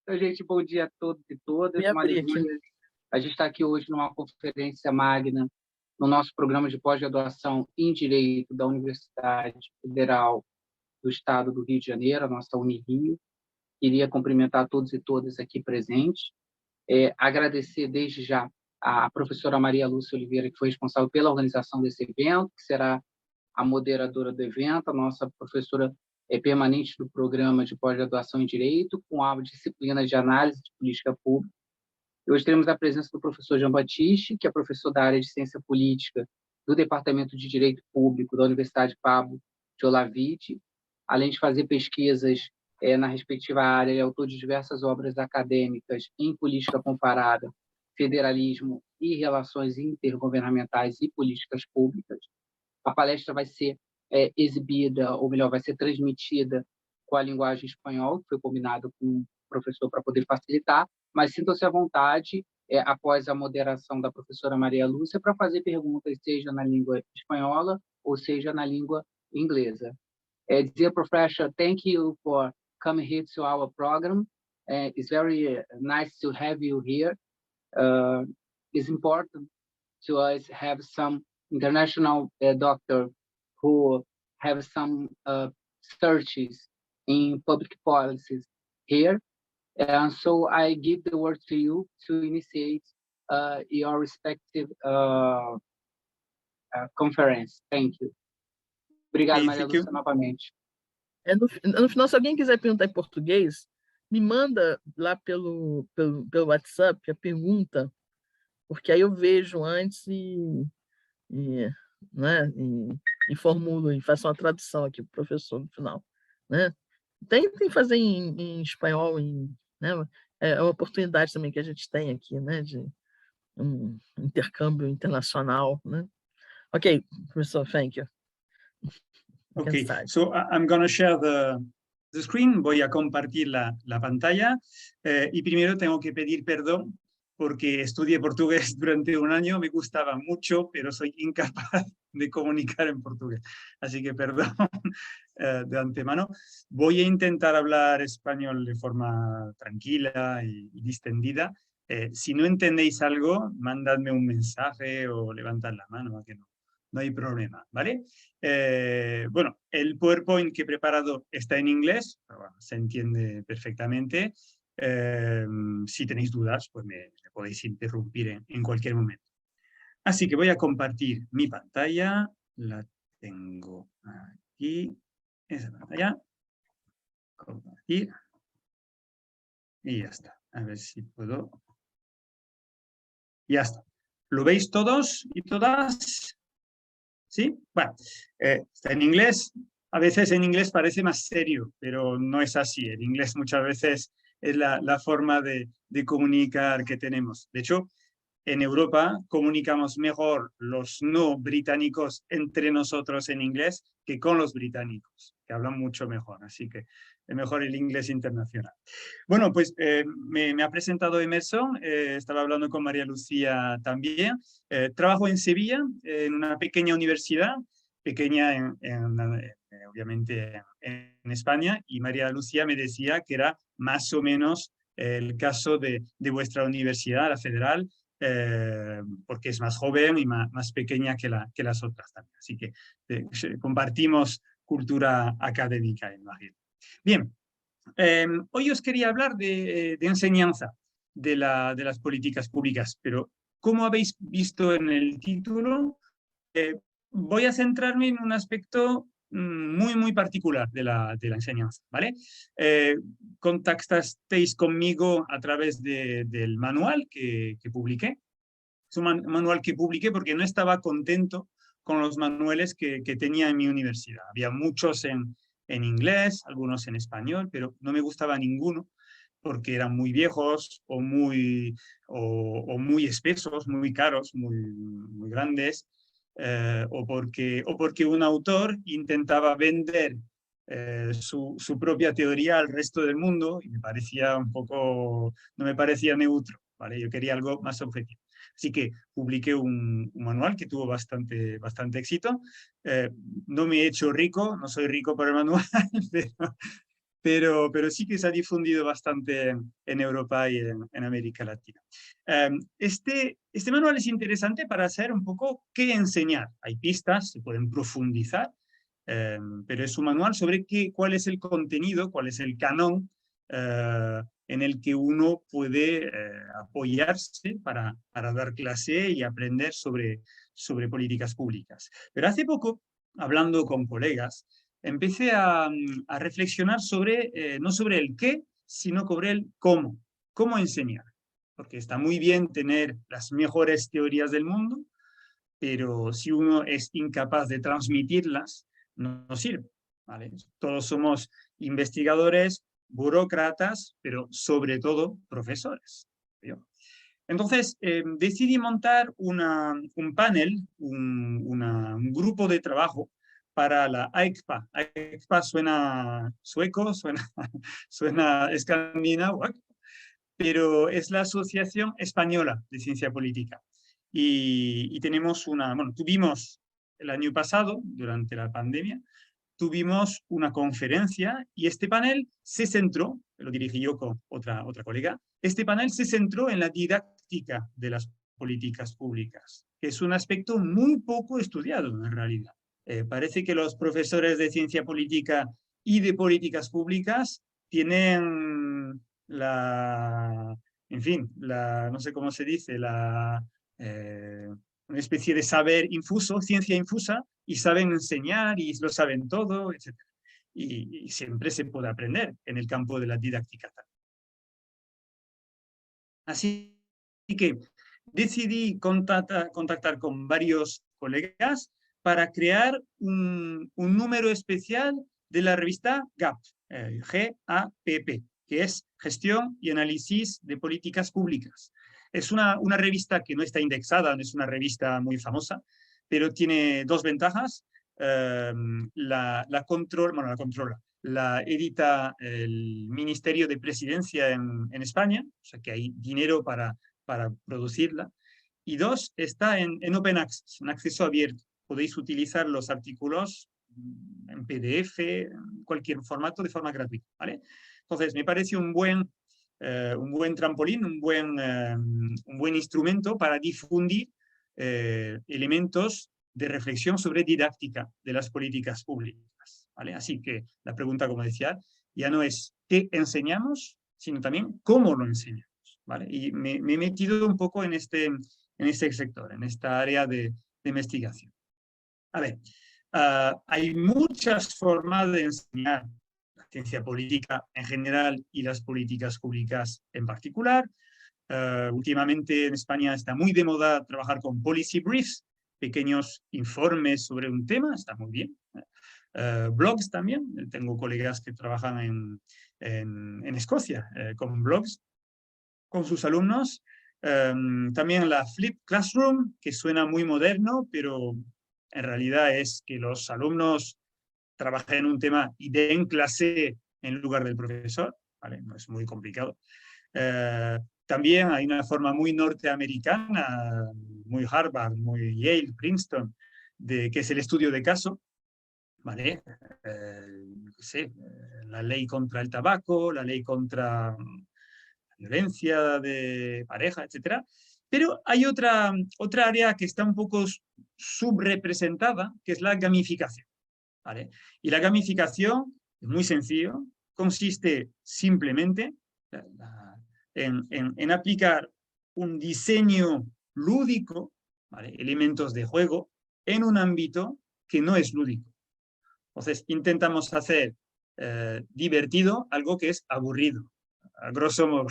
Então, gente, bom dia a todos e todas. Me Uma abri aqui. alegria. A gente está aqui hoje numa conferência magna no nosso programa de pós-graduação em Direito da Universidade Federal do Estado do Rio de Janeiro, a nossa Unirio. Queria cumprimentar todos e todas aqui presentes. Agradecer desde já a professora Maria Lúcia Oliveira, que foi responsável pela organização desse evento, que será a moderadora do evento, a nossa professora permanente do programa de pós-graduação em Direito, com a disciplina de análise de política pública. E hoje teremos a presença do professor Jean Baptiste, que é professor da área de Ciência Política do Departamento de Direito Público da Universidade Pablo de Olavide, além de fazer pesquisas na respectiva área, ele é autor de diversas obras acadêmicas em política comparada, federalismo e relações intergovernamentais e políticas públicas. A palestra vai ser exibida, ou melhor, vai ser transmitida com a linguagem espanhol, que foi combinado com o professor para poder facilitar, mas sintam-se à vontade, após a moderação da professora Maria Lúcia, para fazer perguntas, seja na língua espanhola ou seja na língua inglesa. Dear professor, thank you for coming here to our program. It's very nice to have you here. It's important to us have some international doctor who have some searches in public policies here. And so I give the word to you to initiate your respective conference. Thank you. Obrigado, Maria Lúcia, novamente. No final, se alguém quiser perguntar em português, me manda lá pelo WhatsApp a pergunta, porque aí eu vejo antes né, e formulo e faço uma tradução aqui para o professor no final. Né? Tentem fazer em espanhol, né? É uma oportunidade também que a gente tem aqui, né, de um intercâmbio internacional. Né? Ok, professor, thank you. Okay, so I'm going to share the screen. Voy a compartir la pantalla y primero tengo que pedir perdón porque estudié portugués durante un año, me gustaba mucho, pero soy incapaz de comunicar en portugués. Así que perdón de antemano. Voy a intentar hablar español de forma tranquila y distendida. Si no entendéis algo, mandadme un mensaje o levantad la mano, que no hay problema, ¿vale? Bueno, el PowerPoint que he preparado está en inglés, pero bueno, se entiende perfectamente. Si tenéis dudas, pues me podéis interrumpir en cualquier momento. Así que voy a compartir mi pantalla. La tengo aquí. Esa pantalla. Compartir. Y ya está. A ver si puedo. Ya está. ¿Lo veis todos y todas? ¿Sí? Bueno, está en inglés. A veces en inglés parece más serio, pero no es así. El inglés muchas veces es la forma de comunicar que tenemos. De hecho, en Europa comunicamos mejor los no británicos entre nosotros en inglés que con los británicos, que hablan mucho mejor. Así que es mejor el inglés internacional. Bueno, pues me ha presentado Emerson, estaba hablando con María Lucía también. Trabajo en Sevilla, en una pequeña universidad, pequeña obviamente en España, y María Lucía me decía que era más o menos el caso de vuestra universidad, la Federal, porque es más joven y más pequeña que las otras también. Así que compartimos cultura académica, imagino. Bien, hoy os quería hablar de enseñanza de las políticas públicas, pero como habéis visto en el título, voy a centrarme en un aspecto muy particular de la enseñanza, ¿vale? Contactasteis conmigo a través del manual que publiqué. Es un manual que publiqué porque no estaba contento con los manuales que tenía en mi universidad. Había muchos en inglés, algunos en español, pero no me gustaba ninguno porque eran muy viejos o muy espesos, muy caros, muy grandes. O porque un autor intentaba vender su propia teoría al resto del mundo y me parecía no me parecía neutro, ¿vale? Yo quería algo más objetivo. Así que publiqué un manual que tuvo bastante éxito. No me he hecho rico, no soy rico por el manual, pero sí que se ha difundido bastante en Europa y en América Latina. Este manual es interesante para saber un poco qué enseñar. Hay pistas, se pueden profundizar, pero es un manual sobre cuál es el contenido, cuál es el canon en el que uno puede apoyarse para dar clase y aprender sobre políticas públicas. Pero hace poco, hablando con colegas, empecé a reflexionar sobre, no sobre el qué, sino sobre el cómo. Cómo enseñar. Porque está muy bien tener las mejores teorías del mundo, pero si uno es incapaz de transmitirlas, no sirve, ¿vale? Todos somos investigadores, burócratas, pero sobre todo profesores. ¿Yo? Entonces, decidí montar un panel, un grupo de trabajo para la AECPA. AECPA suena sueco, suena escandinavo, pero es la Asociación Española de Ciencia Política. Y tenemos tuvimos el año pasado, durante la pandemia, tuvimos una conferencia y este panel se centró, lo dirigí yo con otra colega, este panel se centró en la didáctica de las políticas públicas, que es un aspecto muy poco estudiado en realidad. Parece que los profesores de ciencia política y de políticas públicas tienen no sé cómo se dice, una especie de saber infuso, ciencia infusa, y saben enseñar y lo saben todo, etc. Y siempre se puede aprender en el campo de la didáctica. Así que decidí contactar con varios colegas para crear un número especial de la revista GAPP, G-A-P-P, que es Gestión y Análisis de Políticas Públicas. Es una revista que no está indexada, no es una revista muy famosa, pero tiene dos ventajas. La edita el Ministerio de Presidencia en España, o sea que hay dinero para producirla. Y dos, está en Open Access, en acceso abierto. Podéis utilizar los artículos en PDF, en cualquier formato, de forma gratuita, ¿vale? Entonces, me parece un buen trampolín, un buen instrumento para difundir elementos de reflexión sobre didáctica de las políticas públicas, ¿vale? Así que la pregunta, como decía, ya no es qué enseñamos, sino también cómo lo enseñamos, ¿vale? Y me he metido un poco en este sector, en esta área de investigación. A ver, hay muchas formas de enseñar la ciencia política en general y las políticas públicas en particular. Últimamente en España está muy de moda trabajar con policy briefs, pequeños informes sobre un tema, está muy bien. Blogs también, tengo colegas que trabajan en Escocia con blogs con sus alumnos. También la Flip Classroom, que suena muy moderno, pero en realidad es que los alumnos trabajen en un tema y den clase en lugar del profesor, ¿vale? No es muy complicado. También hay una forma muy norteamericana, muy Harvard, muy Yale, Princeton, que es el estudio de caso, ¿vale? La ley contra el tabaco, la ley contra la violencia de pareja, etc. Pero hay otra área que está un poco subrepresentada, que es la gamificación, ¿vale? Y la gamificación es muy sencillo, consiste simplemente en aplicar un diseño lúdico, ¿vale? Elementos de juego, en un ámbito que no es lúdico. Entonces, intentamos hacer divertido algo que es aburrido, a grosso modo.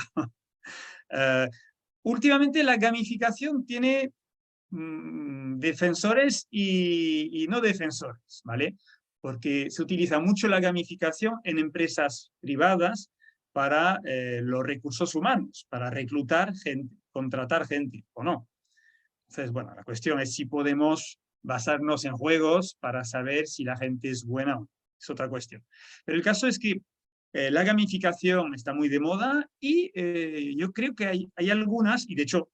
Últimamente la gamificación tiene defensores y no defensores, ¿vale? Porque se utiliza mucho la gamificación en empresas privadas para los recursos humanos, para reclutar gente, contratar gente o no. Entonces, bueno, la cuestión es si podemos basarnos en juegos para saber si la gente es buena o no. Es otra cuestión. Pero el caso es que la gamificación está muy de moda y yo creo que hay algunas, y de hecho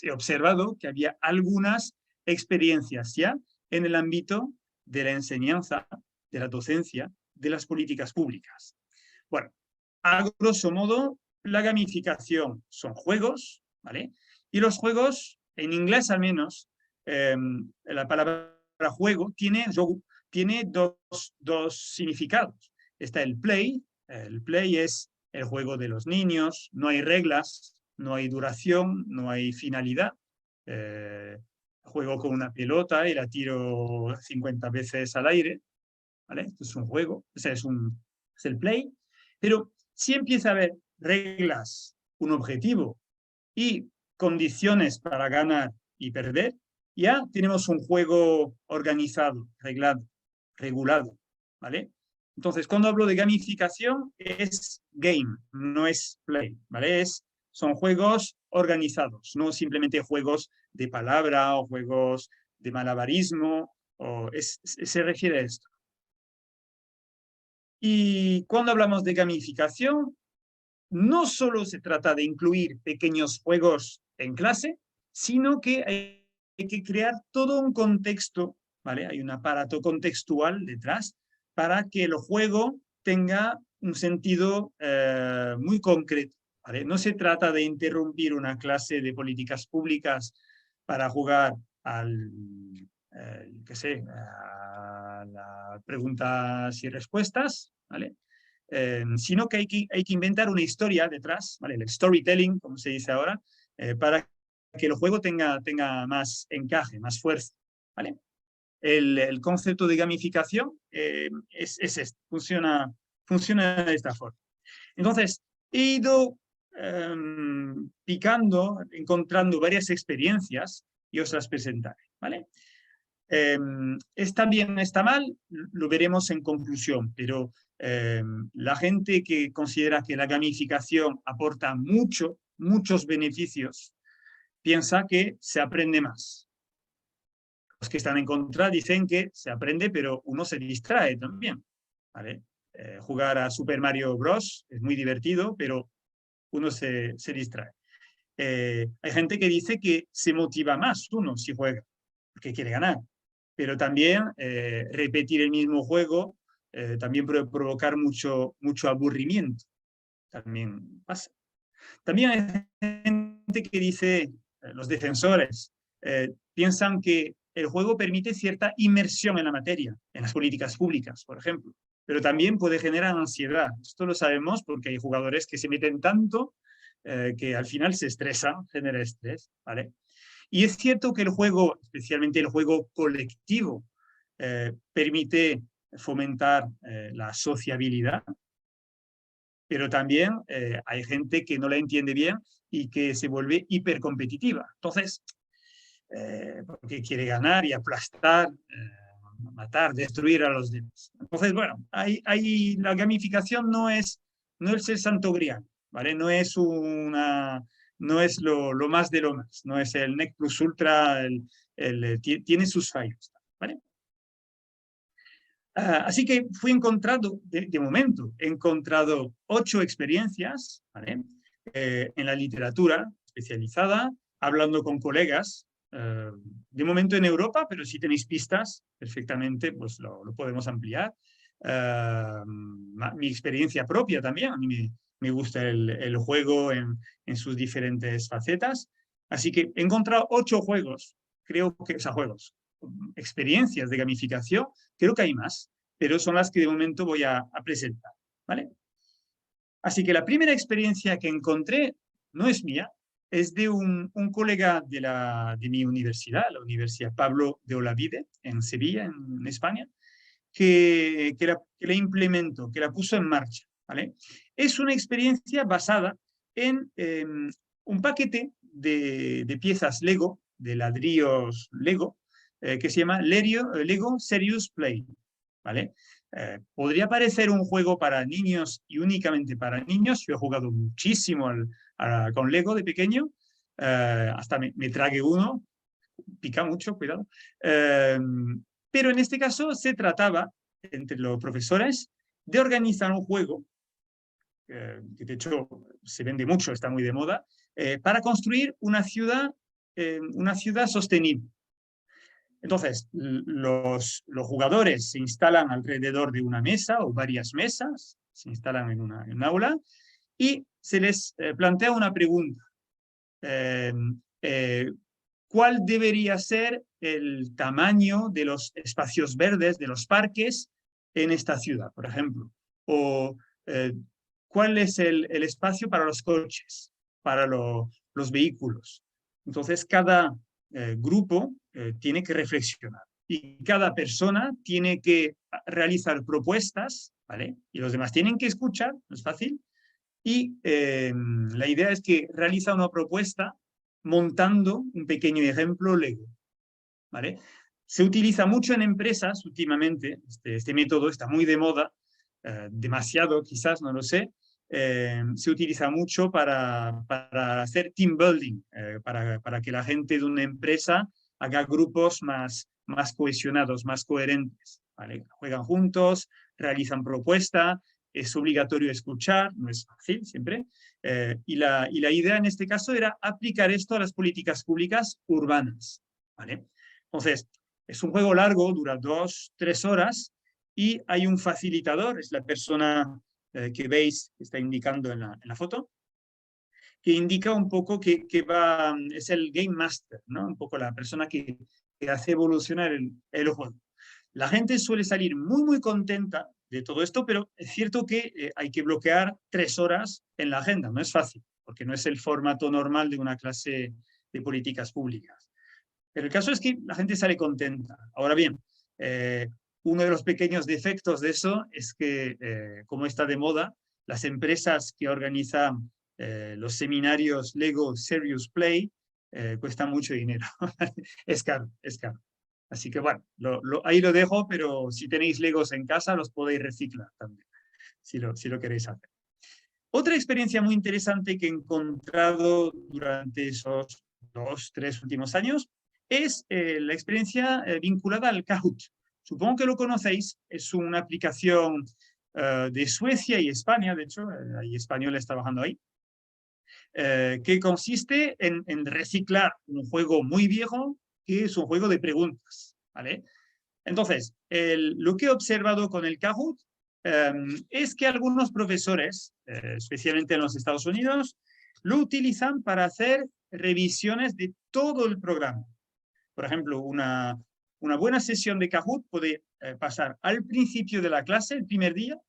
he observado que había algunas experiencias ya en el ámbito de la enseñanza, de la docencia, de las políticas públicas. Bueno, a grosso modo, la gamificación son juegos, ¿vale? Y los juegos, en inglés al menos, la palabra juego tiene dos significados. Está el play es el juego de los niños, no hay reglas, no hay duración, no hay finalidad. Juego con una pelota y la tiro 50 veces al aire, ¿vale? Esto es un juego, ese es el play. Pero si empieza a haber reglas, un objetivo y condiciones para ganar y perder, ya tenemos un juego organizado, regulado, ¿vale? Entonces, cuando hablo de gamificación, es game, no es play, ¿vale? Son juegos organizados, no simplemente juegos de palabra o juegos de malabarismo, se refiere a esto. Y cuando hablamos de gamificación, no solo se trata de incluir pequeños juegos en clase, sino que hay que crear todo un contexto, ¿vale? Hay un aparato contextual detrás para que el juego tenga un sentido muy concreto, ¿vale? No se trata de interrumpir una clase de políticas públicas para jugar a las preguntas y respuestas, ¿vale? Sino que hay que inventar una historia detrás, ¿vale? El storytelling, como se dice ahora, para que el juego tenga más encaje, más fuerza, ¿vale? El concepto de gamificación es este, funciona de esta forma. Entonces, he ido picando, encontrando varias experiencias y os las presentaré, ¿vale? Está bien, está mal, lo veremos en conclusión, pero la gente que considera que la gamificación aporta muchos beneficios, piensa que se aprende más. Los que están en contra dicen que se aprende, pero uno se distrae también, ¿vale? Jugar a Super Mario Bros. Es muy divertido, pero uno se distrae. Hay gente que dice que se motiva más uno si juega, porque quiere ganar. Pero también repetir el mismo juego también puede provocar mucho aburrimiento. También pasa. También hay gente que dice, los defensores, piensan que el juego permite cierta inmersión en la materia, en las políticas públicas, por ejemplo, pero también puede generar ansiedad. Esto lo sabemos porque hay jugadores que se meten tanto que al final se estresan, genera estrés, ¿vale? Y es cierto que el juego, especialmente el juego colectivo, permite fomentar la sociabilidad, pero también hay gente que no la entiende bien y que se vuelve hipercompetitiva. Entonces, porque quiere ganar y aplastar, matar, destruir a los demás. Entonces, bueno, la gamificación no es el santo grial, ¿vale? No es lo más de lo más, no es el NEC Plus Ultra, tiene sus fallos, ¿vale? Así que fui encontrando, de momento, he encontrado 8 experiencias, ¿vale? En la literatura especializada, hablando con colegas, de momento en Europa, pero si tenéis pistas, perfectamente, pues lo podemos ampliar. Mi experiencia propia también, a mí me gusta el juego en sus diferentes facetas. Así que he encontrado 8 juegos, experiencias de gamificación, creo que hay más, pero son las que de momento voy a presentar, ¿vale? Así que la primera experiencia que encontré no es mía, es de un colega de mi universidad, la Universidad Pablo de Olavide, en Sevilla, en España, que la implementó, que la puso en marcha, ¿vale? Es una experiencia basada en un paquete de piezas Lego, de ladrillos Lego, que se llama Lego Serious Play, ¿vale? Podría parecer un juego para niños y únicamente para niños. Yo he jugado muchísimo con Lego de pequeño, hasta me tragué uno, pica mucho, cuidado. Pero en este caso se trataba, entre los profesores, de organizar un juego, que de hecho se vende mucho, está muy de moda, para construir una ciudad sostenible. Entonces, los jugadores se instalan alrededor de una mesa o varias mesas, se instalan en un aula y se les plantea una pregunta. ¿Cuál debería ser el tamaño de los espacios verdes, de los parques en esta ciudad, por ejemplo? O ¿cuál es el espacio para los coches, para los vehículos? Entonces, cada grupo tiene que reflexionar y cada persona tiene que realizar propuestas, ¿vale? Y los demás tienen que escuchar, no es fácil. Y la idea es que realiza una propuesta montando un pequeño ejemplo Lego, ¿vale? Se utiliza mucho en empresas últimamente, este método está muy de moda, demasiado quizás, no lo sé. Se utiliza mucho para hacer team building, para que la gente de una empresa haga grupos más cohesionados, más coherentes, ¿vale? Juegan juntos, realizan propuestas, es obligatorio escuchar, no es fácil siempre, y la idea en este caso era aplicar esto a las políticas públicas urbanas, ¿vale? Entonces, es un juego largo, dura 2-3 horas, y hay un facilitador, es la persona que veis, que está indicando en la foto, que indica un poco que es el Game Master, ¿no? Un poco la persona que hace evolucionar el juego. La gente suele salir muy contenta de todo esto, pero es cierto que hay que bloquear 3 horas en la agenda, no es fácil, porque no es el formato normal de una clase de políticas públicas. Pero el caso es que la gente sale contenta. Ahora bien, uno de los pequeños defectos de eso es que, como está de moda, las empresas que organizan los seminarios Lego Serious Play cuestan mucho dinero. Es caro, es caro. Así que bueno, ahí lo dejo, pero si tenéis Legos en casa los podéis reciclar también, si lo queréis hacer. Otra experiencia muy interesante que he encontrado durante esos 2-3 últimos años es la experiencia vinculada al Kahoot. Supongo que lo conocéis, es una aplicación de Suecia y España, de hecho, hay españoles trabajando ahí, que consiste en reciclar un juego muy viejo, que es un juego de preguntas, ¿vale? Entonces, lo que he observado con el Kahoot es que algunos profesores, especialmente en los Estados Unidos, lo utilizan para hacer revisiones de todo el programa. Por ejemplo, una buena sesión de Kahoot puede pasar al principio de la clase, el primer día,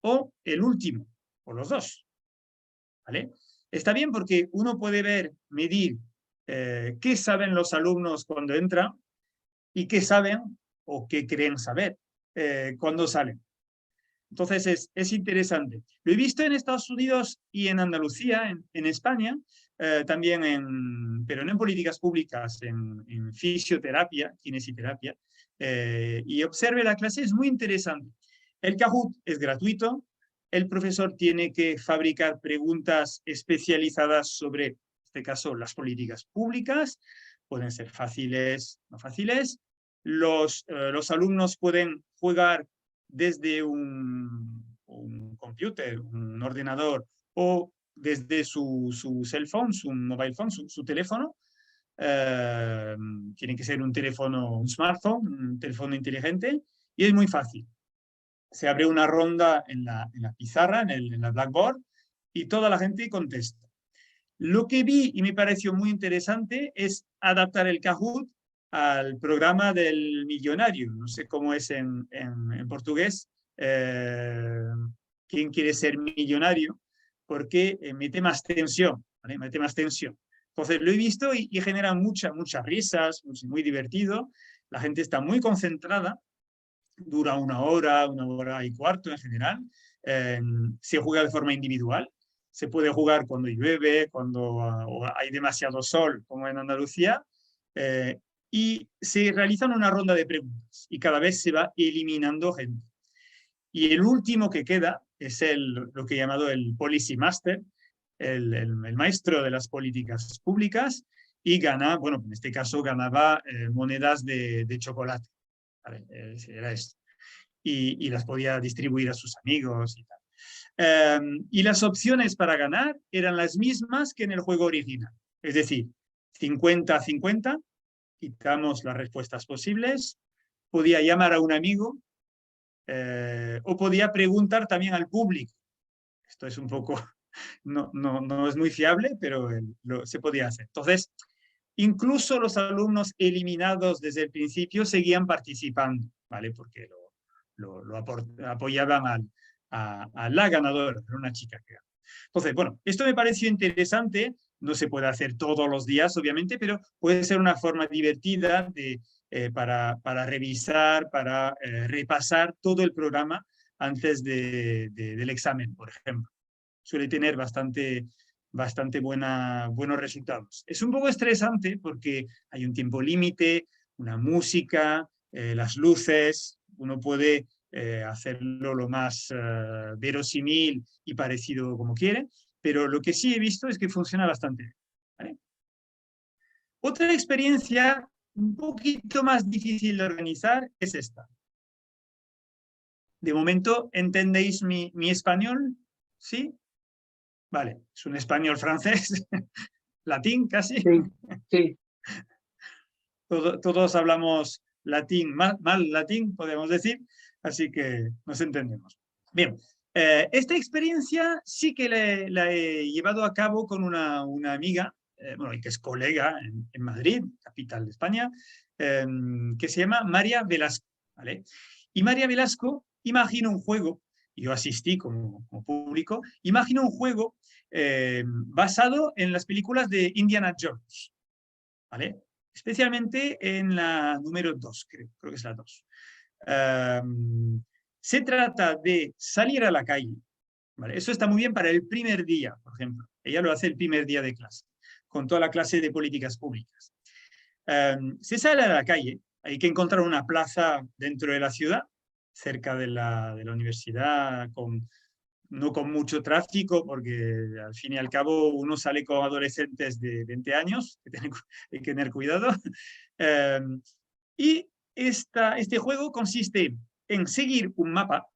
o el último, o los dos, ¿vale? Está bien porque uno puede medir qué saben los alumnos cuando entran y qué saben o qué creen saber cuando salen. Entonces es interesante. Lo he visto en Estados Unidos y en Andalucía, en España, también pero no en políticas públicas, en fisioterapia, kinesiterapia, y observe la clase, es muy interesante. El Kahoot es gratuito, el profesor tiene que fabricar preguntas especializadas sobre, en este caso, las políticas públicas, pueden ser fáciles, no fáciles. Los alumnos pueden jugar desde un computer, un ordenador, o desde su cell phone, su mobile phone, su teléfono. Tiene que ser un teléfono, un smartphone, un teléfono inteligente, y es muy fácil. Se abre una ronda en la pizarra, en la Blackboard, y toda la gente contesta. Lo que vi y me pareció muy interesante es adaptar el Kahoot al programa del millonario. No sé cómo es en portugués. ¿Quién quiere ser millonario? Porque mete más tensión, ¿vale? Mete más tensión. Entonces lo he visto y genera muchas risas, muy divertido. La gente está muy concentrada. Dura 1 hora, 1 hora y cuarto en general. Se juega de forma individual. Se puede jugar cuando llueve, cuando hay demasiado sol, como en Andalucía, y se realizan una ronda de preguntas y cada vez se va eliminando gente. Y el último que queda es lo que he llamado el Policy Master, el maestro de las políticas públicas, y gana, bueno, en este caso ganaba monedas de chocolate. ¿Vale? Era esto. Y las podía distribuir a sus amigos y tal. Y las opciones para ganar eran las mismas que en el juego original. Es decir, 50-50, quitamos las respuestas posibles, podía llamar a un amigo o podía preguntar también al público. Esto es un poco, no es muy fiable, pero se podía hacer. Entonces, incluso los alumnos eliminados desde el principio seguían participando, ¿vale? Porque apoyaban a la ganadora, era una chica que ganó. Entonces, bueno, esto me pareció interesante. No se puede hacer todos los días, obviamente, pero puede ser una forma divertida para revisar, para repasar todo el programa antes del examen, por ejemplo. Suele tener bastante buenos resultados. Es un poco estresante porque hay un tiempo límite, una música, las luces, uno puede hacerlo lo más verosímil y parecido como quiere, pero lo que sí he visto es que funciona bastante bien, ¿vale? Otra experiencia un poquito más difícil de organizar es esta. De momento, ¿entendéis mi español? ¿Sí? Vale, es un español francés, latín casi. Sí, sí. Todos hablamos latín, mal latín, podemos decir, así que nos entendemos. Bien, esta experiencia sí que la he llevado a cabo con una amiga, bueno, que es colega en Madrid, capital de España, que se llama María Velasco, ¿vale? Y María Velasco imagina un juego, yo asistí como público, imagina un juego basado en las películas de Indiana Jones, ¿vale? Especialmente en la número 2, creo que es la 2. Se trata de salir a la calle, ¿vale? Eso está muy bien para el primer día, por ejemplo. Ella lo hace el primer día de clase, con toda la clase de políticas públicas. Se sale a la calle, hay que encontrar una plaza dentro de la ciudad, cerca de la universidad, no con mucho tráfico, porque al fin y al cabo uno sale con adolescentes de 20 años, hay que tener cuidado. Y este juego consiste en seguir un mapa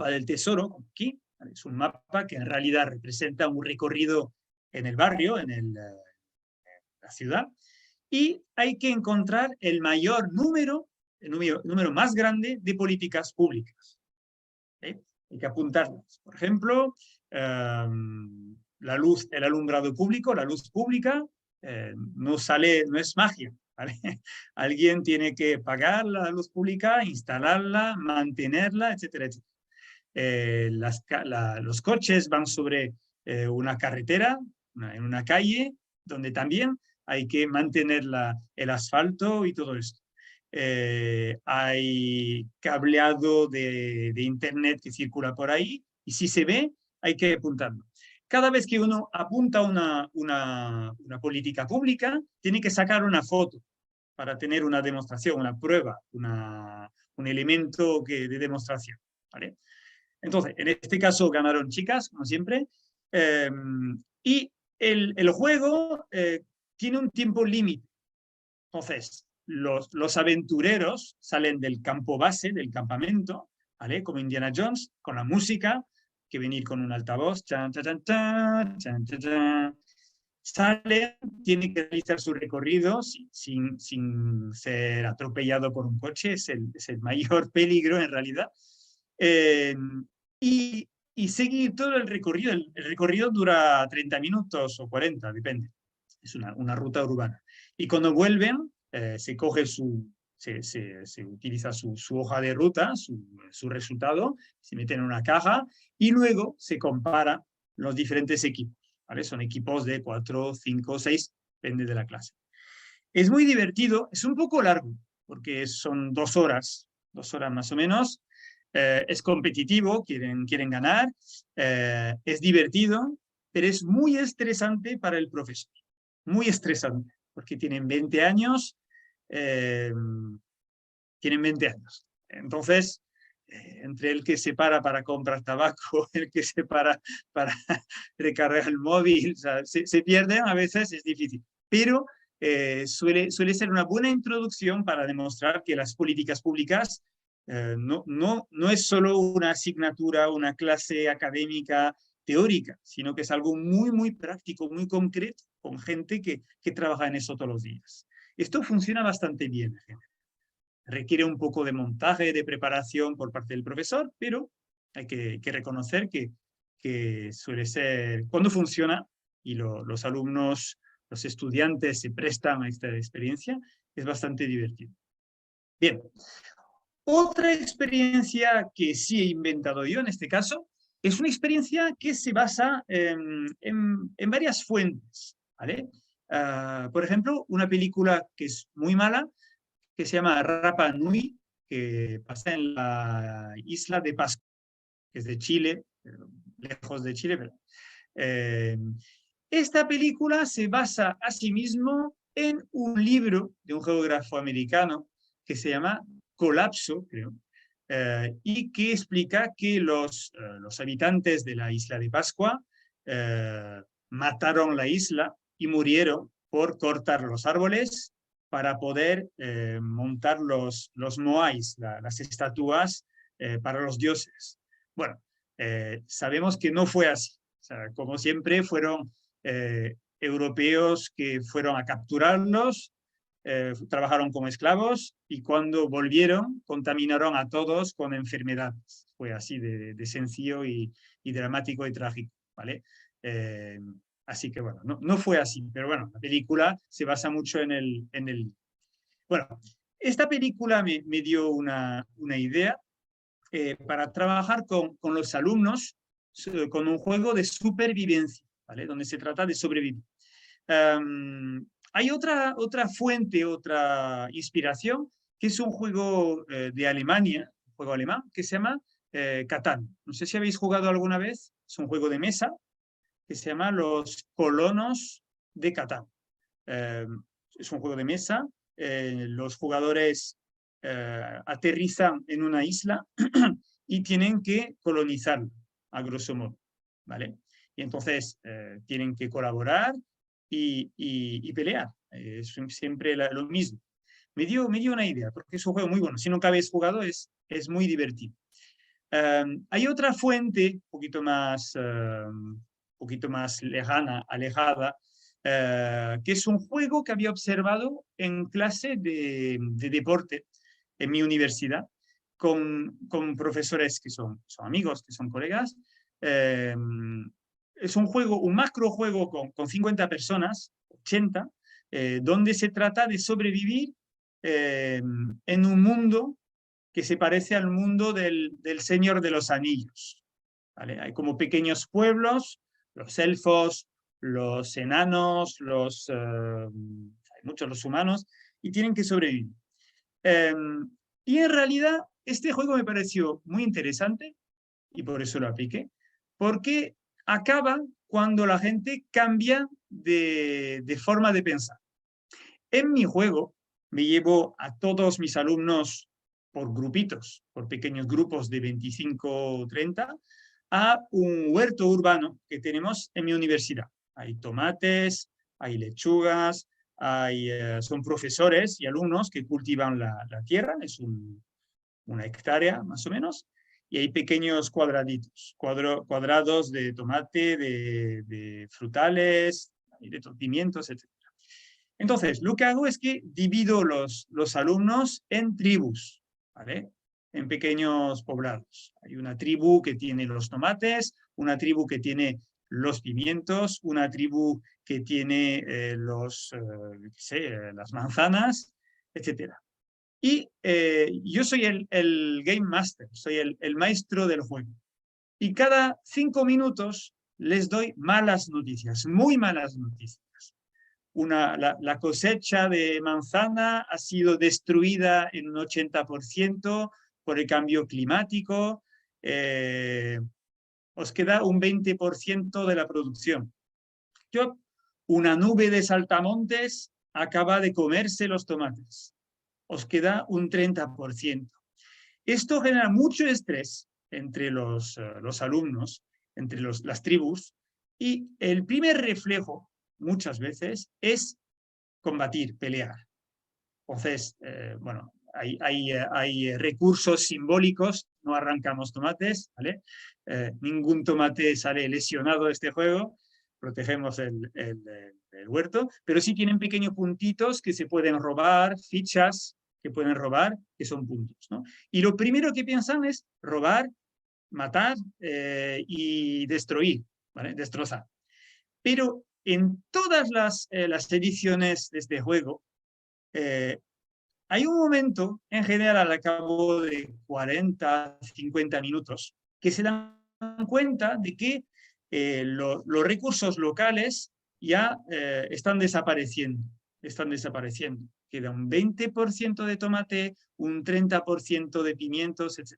del tesoro, como aquí. Es un mapa que en realidad representa un recorrido en el barrio, en la ciudad, y hay que encontrar el número más grande de políticas públicas. Hay que apuntarlas. Por ejemplo, la luz, el alumbrado público, la luz pública, no es magia, ¿vale? Alguien tiene que pagar la luz pública, instalarla, mantenerla, etcétera, etcétera. Los coches van sobre una carretera, en una calle, donde también hay que mantener el asfalto y todo esto. Hay cableado de internet que circula por ahí, y si se ve, hay que apuntarlo. Cada vez que uno apunta una política pública, tiene que sacar una foto para tener una demostración, una prueba, un elemento de demostración, ¿vale? Entonces, en este caso ganaron chicas, como siempre, y el juego tiene un tiempo límite. Entonces, los aventureros salen del campo base, del campamento, ¿vale? Como Indiana Jones, con la música, que venir con un altavoz, chan, chan, chan, chan, chan, chan. Salen, tienen que realizar su recorrido sin ser atropellado por un coche, es el mayor peligro en realidad. Y seguir todo el recorrido. El recorrido dura 30 minutos o 40, depende. Es una ruta urbana. Y cuando vuelven, se utiliza su hoja de ruta, su resultado, se mete en una caja y luego se compara los diferentes equipos, ¿vale? Son equipos de 4, 5, 6, depende de la clase. Es muy divertido, es un poco largo, porque son 2 horas más o menos. Es competitivo, quieren ganar, es divertido, pero es muy estresante para el profesor. Muy estresante, porque tienen 20 años. Entonces, entre el que se para comprar tabaco, el que se para recargar el móvil, o sea, se pierden a veces, es difícil. Pero suele ser una buena introducción para demostrar que las políticas públicas no es solo una asignatura, una clase académica teórica, sino que es algo muy, muy práctico, muy concreto, con gente que trabaja en eso todos los días. Esto funciona bastante bien, gente. requiere un poco de montaje, de preparación por parte del profesor, pero hay que reconocer que suele ser, cuando funciona y los alumnos, los estudiantes se prestan a esta experiencia, es bastante divertido. Bien, otra experiencia que sí he inventado yo en este caso es una experiencia que se basa en varias fuentes, ¿vale? Por ejemplo, una película que es muy mala, que se llama Rapa Nui, que pasa en la isla de Pascua, que es de Chile, lejos de Chile, pero esta película se basa asimismo en un libro de un geógrafo americano que se llama Colapso, creo, y que explica que los habitantes de la isla de Pascua mataron la isla y murieron por cortar los árboles para poder montar los moais, las estatuas para los dioses. Bueno, sabemos que no fue así. O sea, como siempre, fueron europeos que fueron a capturarlos, trabajaron como esclavos y cuando volvieron contaminaron a todos con enfermedades. Fue así de sencillo y dramático y trágico, ¿vale? Así que bueno, no fue así, pero bueno, la película se basa mucho en el... Bueno, esta película me dio una idea para trabajar con los alumnos con un juego de supervivencia, ¿vale? Donde se trata de sobrevivir. Hay otra fuente, otra inspiración, que es un juego de Alemania, un juego alemán, que se llama Catán. No sé si habéis jugado alguna vez, es un juego de mesa que se llama Los Colonos de Catán. Es un juego de mesa, los jugadores aterrizan en una isla y tienen que colonizarla, a grosso modo, ¿vale? Y entonces tienen que colaborar y pelear. Es siempre lo mismo. Me dio una idea, porque es un juego muy bueno. Si nunca habéis jugado, es muy divertido. Hay otra fuente, un poquito más lejana, alejada, que es un juego que había observado en clase de deporte en mi universidad, con profesores que son amigos, que son colegas. Es un juego, un macro juego con 50 personas, 80, donde se trata de sobrevivir en un mundo que se parece al mundo del Señor de los Anillos, ¿vale? Hay como pequeños pueblos, los elfos, los enanos, hay muchos los humanos, y tienen que sobrevivir. Y en realidad este juego me pareció muy interesante, y por eso lo apliqué, porque acaba cuando la gente cambia de forma de pensar. En mi juego me llevo a todos mis alumnos por grupitos, por pequeños grupos de 25 o 30, a un huerto urbano que tenemos en mi universidad. Hay tomates, hay lechugas, son profesores y alumnos que cultivan la tierra, es una hectárea más o menos, y hay pequeños cuadraditos, cuadrados de tomate, de frutales, de pimientos, etc. Entonces, lo que hago es que divido los alumnos en tribus, ¿vale? En pequeños poblados. Hay una tribu que tiene los tomates, una tribu que tiene los pimientos, una tribu que tiene las manzanas, etc. Y yo soy el Game Master, soy el maestro del juego. Y cada 5 minutos les doy malas noticias, muy malas noticias. La cosecha de manzana ha sido destruida en un 80% por el cambio climático. Os queda un 20% de la producción. Una nube de saltamontes acaba de comerse los tomates. Os queda un 30%. Esto genera mucho estrés entre los alumnos, entre las tribus, y el primer reflejo muchas veces es combatir, pelear. Entonces, bueno, hay recursos simbólicos, no arrancamos tomates, ¿vale? Ningún tomate sale lesionado de este juego, protegemos el huerto, pero sí tienen pequeños puntitos que se pueden robar, fichas, que pueden robar, que son puntos, ¿no? Y lo primero que piensan es robar, matar y destruir, ¿vale? Destrozar. Pero en todas las ediciones de este juego, hay un momento, en general al cabo de 40, 50 minutos, que se dan cuenta de que los recursos locales ya están desapareciendo. Queda un 20% de tomate, un 30% de pimientos, etc.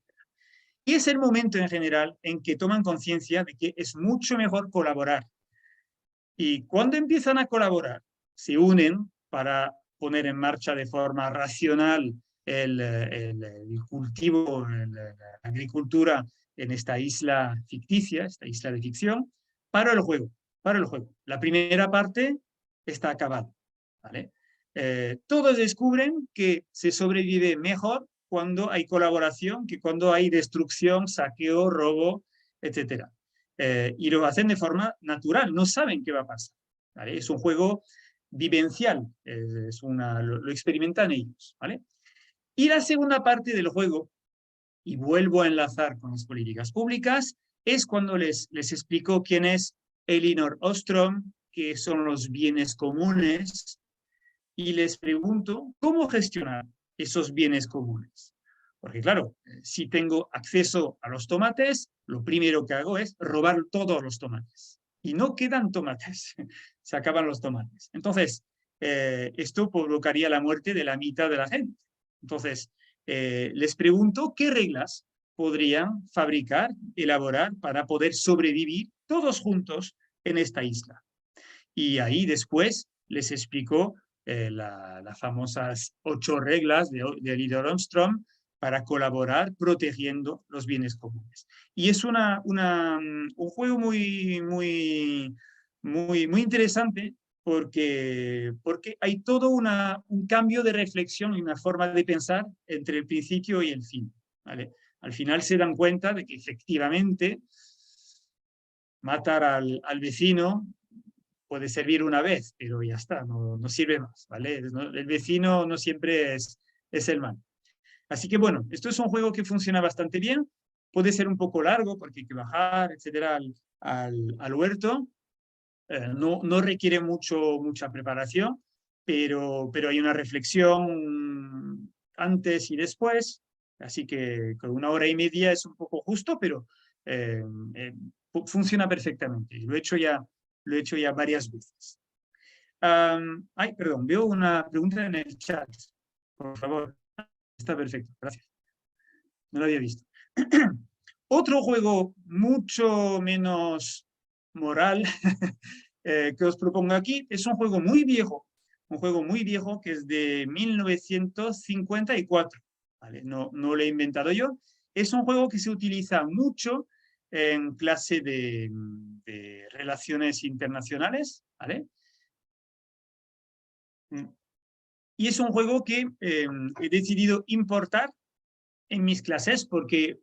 Y es el momento en general en que toman conciencia de que es mucho mejor colaborar. Y cuando empiezan a colaborar, se unen para poner en marcha de forma racional el cultivo, la agricultura en esta isla ficticia, esta isla de ficción, para el juego. La primera parte está acabada, ¿vale? Todos descubren que se sobrevive mejor cuando hay colaboración que cuando hay destrucción, saqueo, robo, etc. Y lo hacen de forma natural, no saben qué va a pasar, ¿vale? Es un juego vivencial, lo experimentan ellos, ¿vale? Y la segunda parte del juego, y vuelvo a enlazar con las políticas públicas, es cuando les explico quién es Elinor Ostrom, qué son los bienes comunes, y les pregunto cómo gestionar esos bienes comunes. Porque claro, si tengo acceso a los tomates, lo primero que hago es robar todos los tomates. Y no quedan tomates, se acaban los tomates. Entonces, esto provocaría la muerte de la mitad de la gente. Entonces, les pregunto qué reglas podrían fabricar, elaborar para poder sobrevivir todos juntos en esta isla. Y ahí después les explico las famosas 8 reglas de Elinor Ostrom para colaborar protegiendo los bienes comunes. Y es un juego muy interesante porque hay todo un cambio de reflexión y una forma de pensar entre el principio y el fin, ¿vale? Al final se dan cuenta de que efectivamente matar al vecino puede servir una vez, pero ya está, no sirve más, ¿vale? El vecino no siempre es el mal. Así que bueno, esto es un juego que funciona bastante bien, puede ser un poco largo porque hay que bajar, etcétera, al huerto, no requiere mucha preparación, pero hay una reflexión antes y después, así que con 1 hora y media es un poco justo, pero funciona perfectamente. Lo he hecho ya varias veces. Perdón, veo una pregunta en el chat. Por favor. Está perfecto, gracias. No lo había visto. Otro juego mucho menos moral que os propongo aquí es un juego muy viejo que es de 1954. ¿Vale? No lo he inventado yo. Es un juego que se utiliza mucho en clase de relaciones internacionales, ¿vale? Y es un juego que he decidido importar en mis clases porque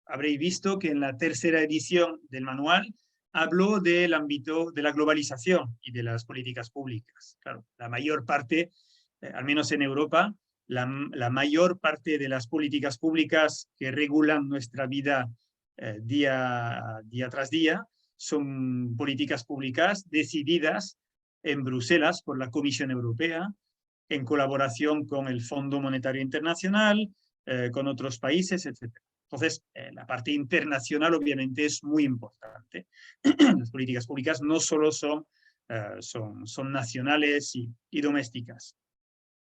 habréis visto que en la tercera edición del manual hablo del ámbito de la globalización y de las políticas públicas. Claro, la mayor parte, al menos en Europa, la mayor parte de las políticas públicas que regulan nuestra vida día tras día son políticas públicas decididas en Bruselas por la Comisión Europea, en colaboración con el Fondo Monetario Internacional, con otros países, etc. Entonces, la parte internacional obviamente es muy importante. Las políticas públicas no solo son nacionales y domésticas.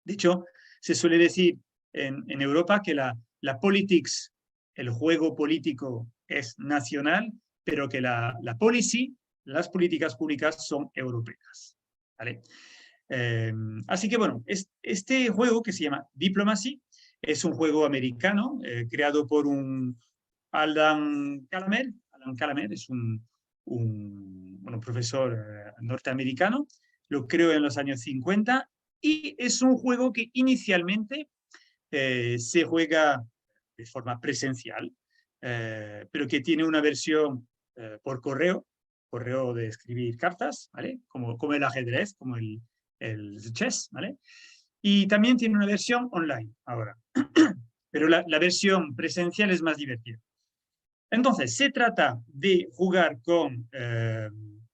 De hecho, se suele decir en Europa que la politics, el juego político es nacional, pero que la policy, las políticas públicas son europeas, ¿vale? Así que bueno, este juego que se llama Diplomacy es un juego americano creado por un Alan Calamer. Alan Calamer es un profesor norteamericano, lo creó en los años 50 y es un juego que inicialmente se juega de forma presencial, pero que tiene una versión por correo de escribir cartas, ¿vale? Como el ajedrez, como el chess, ¿vale? Y también tiene una versión online ahora, pero la versión presencial es más divertida. Entonces, se trata de jugar con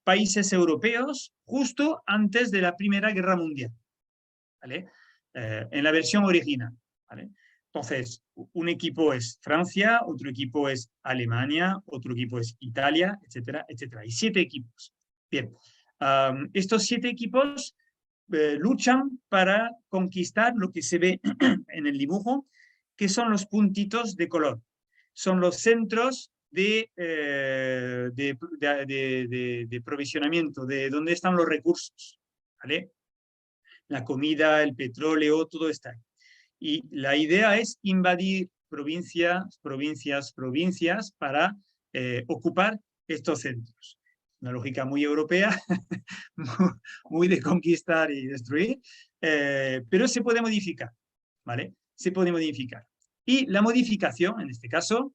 países europeos justo antes de la Primera Guerra Mundial, ¿vale? En la versión original, ¿vale? Entonces, un equipo es Francia, otro equipo es Alemania, otro equipo es Italia, etcétera, etcétera. Hay 7 equipos. Bien, estos 7 equipos luchan para conquistar lo que se ve en el dibujo, que son los puntitos de color. Son los centros de provisionamiento, de dónde están los recursos, ¿vale? La comida, el petróleo, todo está ahí. Y la idea es invadir provincias para ocupar estos centros. Una lógica muy europea, muy de conquistar y destruir, pero se puede modificar, ¿vale? Se puede modificar. Y la modificación, en este caso,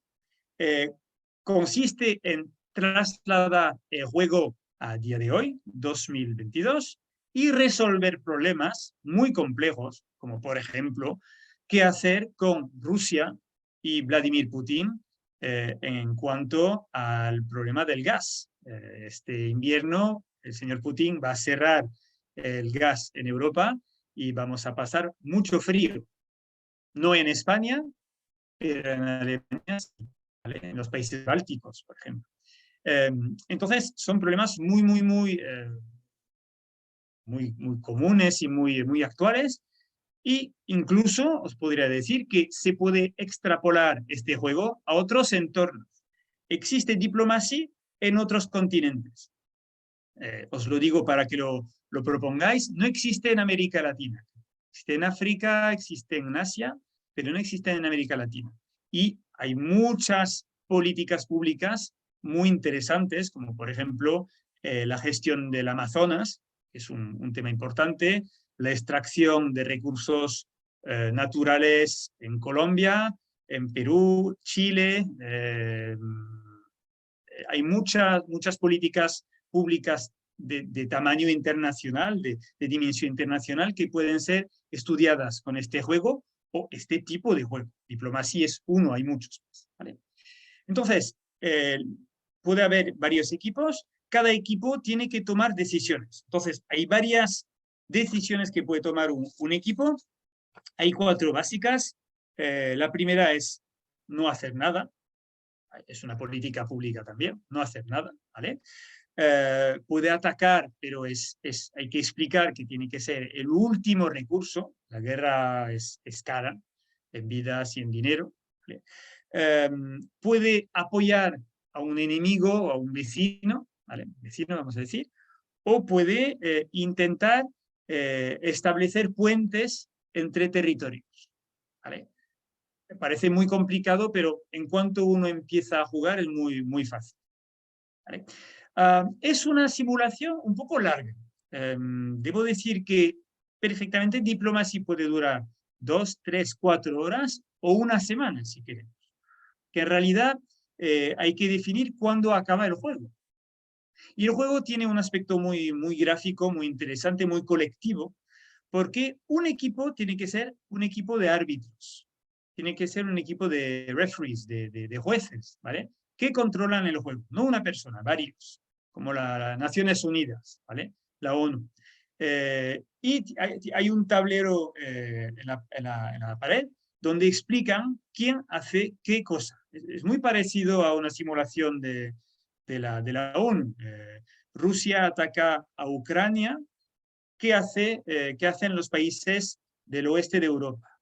consiste en trasladar el juego a día de hoy, 2022, y resolver problemas muy complejos, como por ejemplo, qué hacer con Rusia y Vladimir Putin en cuanto al problema del gas. Este invierno el señor Putin va a cerrar el gas en Europa y vamos a pasar mucho frío. No en España, pero en Alemania, ¿vale? En los países bálticos, por ejemplo. Entonces, son problemas muy comunes y muy actuales. Y incluso os podría decir que se puede extrapolar este juego a otros entornos. Existe diplomacia en otros continentes. Os lo digo para que lo propongáis. No existe en América Latina. Existe en África, existe en Asia, pero no existe en América Latina. Y hay muchas políticas públicas muy interesantes, como por ejemplo la gestión del Amazonas, que es un tema importante, la extracción de recursos naturales en Colombia, en Perú, Chile. Hay muchas políticas públicas de tamaño internacional, de dimensión internacional, que pueden ser estudiadas con este juego o este tipo de juego. Diplomacia es uno, hay muchos, ¿vale? Entonces, puede haber varios equipos, cada equipo tiene que tomar decisiones. Entonces, hay varias decisiones que puede tomar un equipo. Hay 4 básicas. La primera es no hacer nada. Es una política pública también, no hacer nada, ¿vale? Puede atacar, pero hay que explicar que tiene que ser el último recurso. La guerra es cara, en vidas y en dinero, ¿vale? Puede apoyar a un enemigo o a un vecino, ¿vale? Vecino, vamos a decir, o puede intentar establecer puentes entre territorios, ¿vale? Me parece muy complicado, pero en cuanto uno empieza a jugar es muy fácil, ¿vale? Es una simulación un poco larga. Debo decir que perfectamente Diplomacy puede durar 2, 3, 4 horas o una semana, si queremos. Que en realidad hay que definir cuándo acaba el juego. Y el juego tiene un aspecto muy gráfico, muy interesante, muy colectivo, porque un equipo tiene que ser un equipo de árbitros, tiene que ser un equipo de referees, de jueces, ¿vale? Que controlan el juego, no una persona, varios, como las Naciones Unidas, ¿vale? La ONU. Y hay un tablero en la pared donde explican quién hace qué cosa. Es muy parecido a una simulación de la ONU. Rusia ataca a Ucrania. ¿Qué hacen los países del oeste de Europa?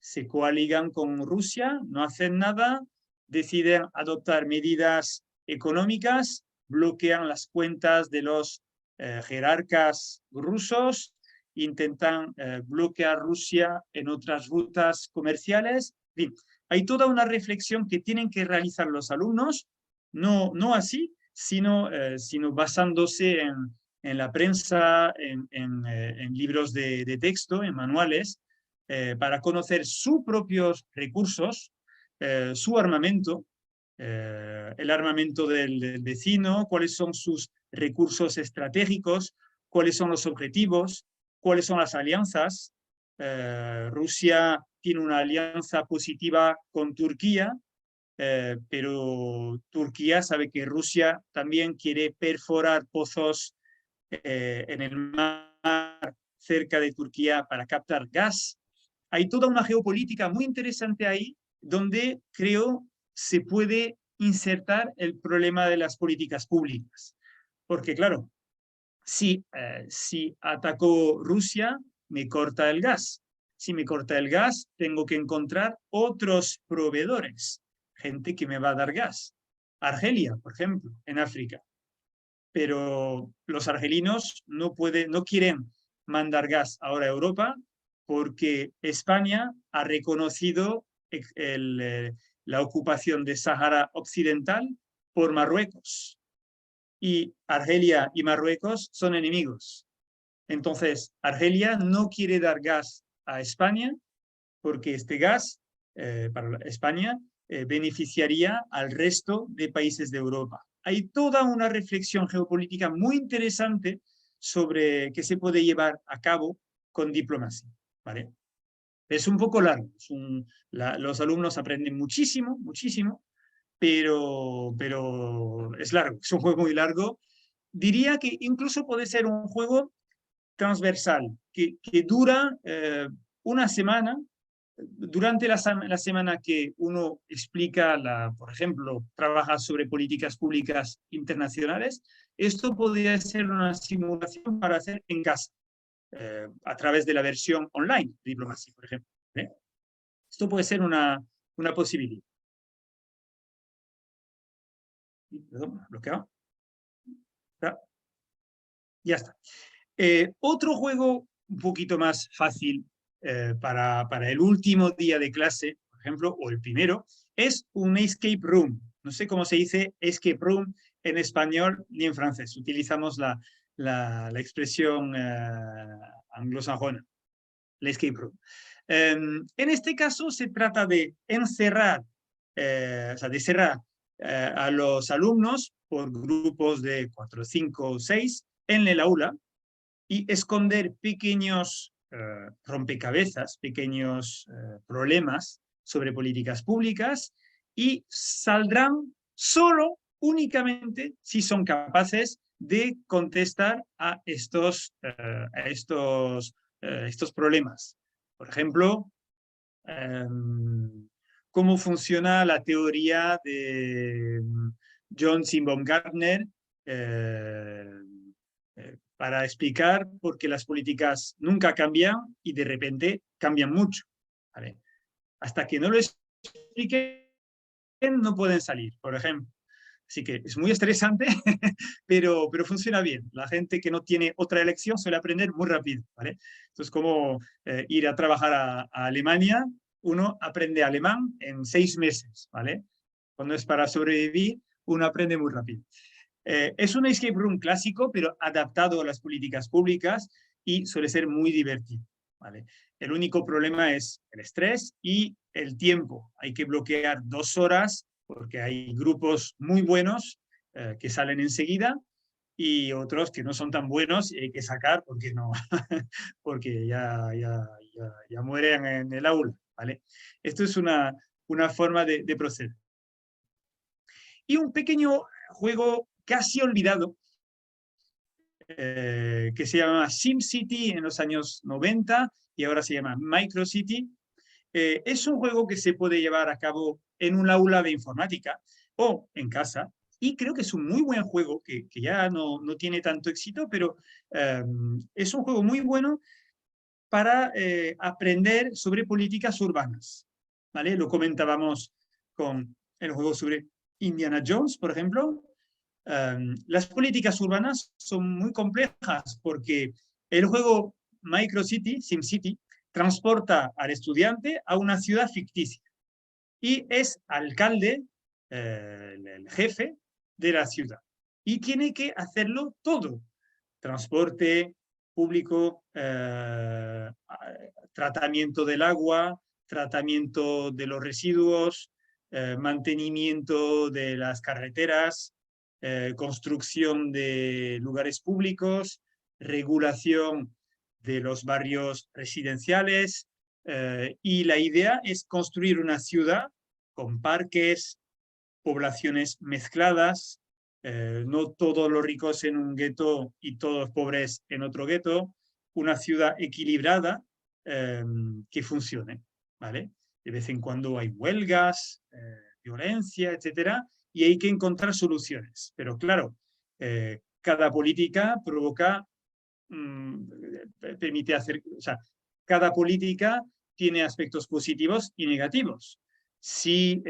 Se coaligan con Rusia, no hacen nada, deciden adoptar medidas económicas, bloquean las cuentas de los jerarcas rusos, intentan bloquear Rusia en otras rutas comerciales. En fin, hay toda una reflexión que tienen que realizar los alumnos, no así, sino basándose en la prensa, en libros de texto, en manuales, para conocer sus propios recursos, su armamento, el armamento del vecino, cuáles son sus recursos estratégicos, cuáles son los objetivos, cuáles son las alianzas, Rusia tiene una alianza positiva con Turquía, pero Turquía sabe que Rusia también quiere perforar pozos en el mar cerca de Turquía para captar gas. Hay toda una geopolítica muy interesante ahí, donde creo se puede insertar el problema de las políticas públicas. Porque claro, si atacó Rusia, me corta el gas. Si me corta el gas, tengo que encontrar otros proveedores, gente que me va a dar gas. Argelia, por ejemplo, en África. Pero los argelinos no quieren mandar gas ahora a Europa porque España ha reconocido la ocupación de Sáhara Occidental por Marruecos. Y Argelia y Marruecos son enemigos. Entonces, Argelia no quiere dar gas a España porque este gas para España beneficiaría al resto de países de Europa. Hay toda una reflexión geopolítica muy interesante sobre qué se puede llevar a cabo con diplomacia, ¿vale? Es un poco largo, los alumnos aprenden muchísimo, muchísimo, pero es largo, es un juego muy largo. Diría que incluso puede ser un juego transversal, que dura una semana. Durante la semana que uno explica, por ejemplo, trabaja sobre políticas públicas internacionales, esto podría ser una simulación para hacer en casa, a través de la versión online de diplomacia, por ejemplo. Esto puede ser una posibilidad. Perdón, bloqueado. Ya está. Otro juego un poquito más fácil para el último día de clase, por ejemplo, o el primero, es un escape room. No sé cómo se dice escape room en español ni en francés. Utilizamos la expresión anglosajona, el escape room. En este caso se trata de encerrar, o sea, de cerrar a los alumnos por grupos de 4, 5 o 6 en el aula y esconder pequeños rompecabezas, pequeños problemas sobre políticas públicas y saldrán solo, únicamente, si son capaces de contestar a estos problemas. Por ejemplo, cómo funciona la teoría de John C. Baumgartner para explicar por qué las políticas nunca cambian y de repente cambian mucho. ¿Vale? Hasta que no lo expliquen, no pueden salir, por ejemplo. Así que es muy estresante, pero funciona bien. La gente que no tiene otra elección suele aprender muy rápido. ¿Vale? Entonces, como ir a trabajar a Alemania, uno aprende alemán en 6 meses. ¿Vale? Cuando es para sobrevivir, uno aprende muy rápido. Es un escape room clásico, pero adaptado a las políticas públicas y suele ser muy divertido. ¿Vale? El único problema es el estrés y el tiempo. Hay que bloquear 2 horas porque hay grupos muy buenos que salen enseguida y otros que no son tan buenos y hay que sacar porque, no, porque ya mueren en el aula. ¿Vale? Esto es una forma de proceder. Y un pequeño juego casi olvidado, que se llama SimCity en los años 90 y ahora se llama MicroCity. Es un juego que se puede llevar a cabo en un aula de informática o en casa, y creo que es un muy buen juego, que ya no tiene tanto éxito, pero es un juego muy bueno para aprender sobre políticas urbanas. ¿Vale? Lo comentábamos con el juego sobre Indiana Jones, por ejemplo. Las políticas urbanas son muy complejas porque el juego MicroCity, SimCity, transporta al estudiante a una ciudad ficticia y es alcalde, el jefe de la ciudad, y tiene que hacerlo todo: transporte público, tratamiento del agua, tratamiento de los residuos, mantenimiento de las carreteras, construcción de lugares públicos, regulación de los barrios residenciales, y la idea es construir una ciudad con parques, poblaciones mezcladas, no todos los ricos en un gueto y todos los pobres en otro gueto, una ciudad equilibrada que funcione, ¿vale? De vez en cuando hay huelgas, violencia, etcétera, y hay que encontrar soluciones. Pero claro, cada política provoca, permite hacer, o sea, cada política tiene aspectos positivos y negativos. Si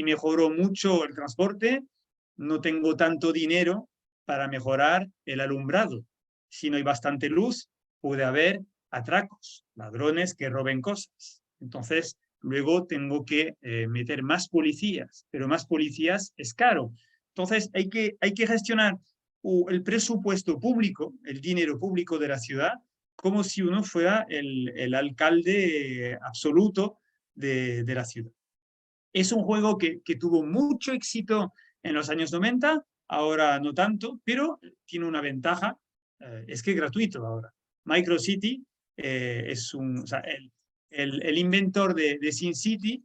mejoró mucho el transporte, no tengo tanto dinero para mejorar el alumbrado. Si no hay bastante luz, puede haber atracos, ladrones que roben cosas. Entonces, luego tengo que meter más policías, pero más policías es caro. Entonces, hay que gestionar el presupuesto público, el dinero público de la ciudad, como si uno fuera el alcalde absoluto de la ciudad. Es un juego que tuvo mucho éxito en los años 90, ahora no tanto, pero tiene una ventaja, es que es gratuito ahora. MicroCity es un... O sea, el inventor de SimCity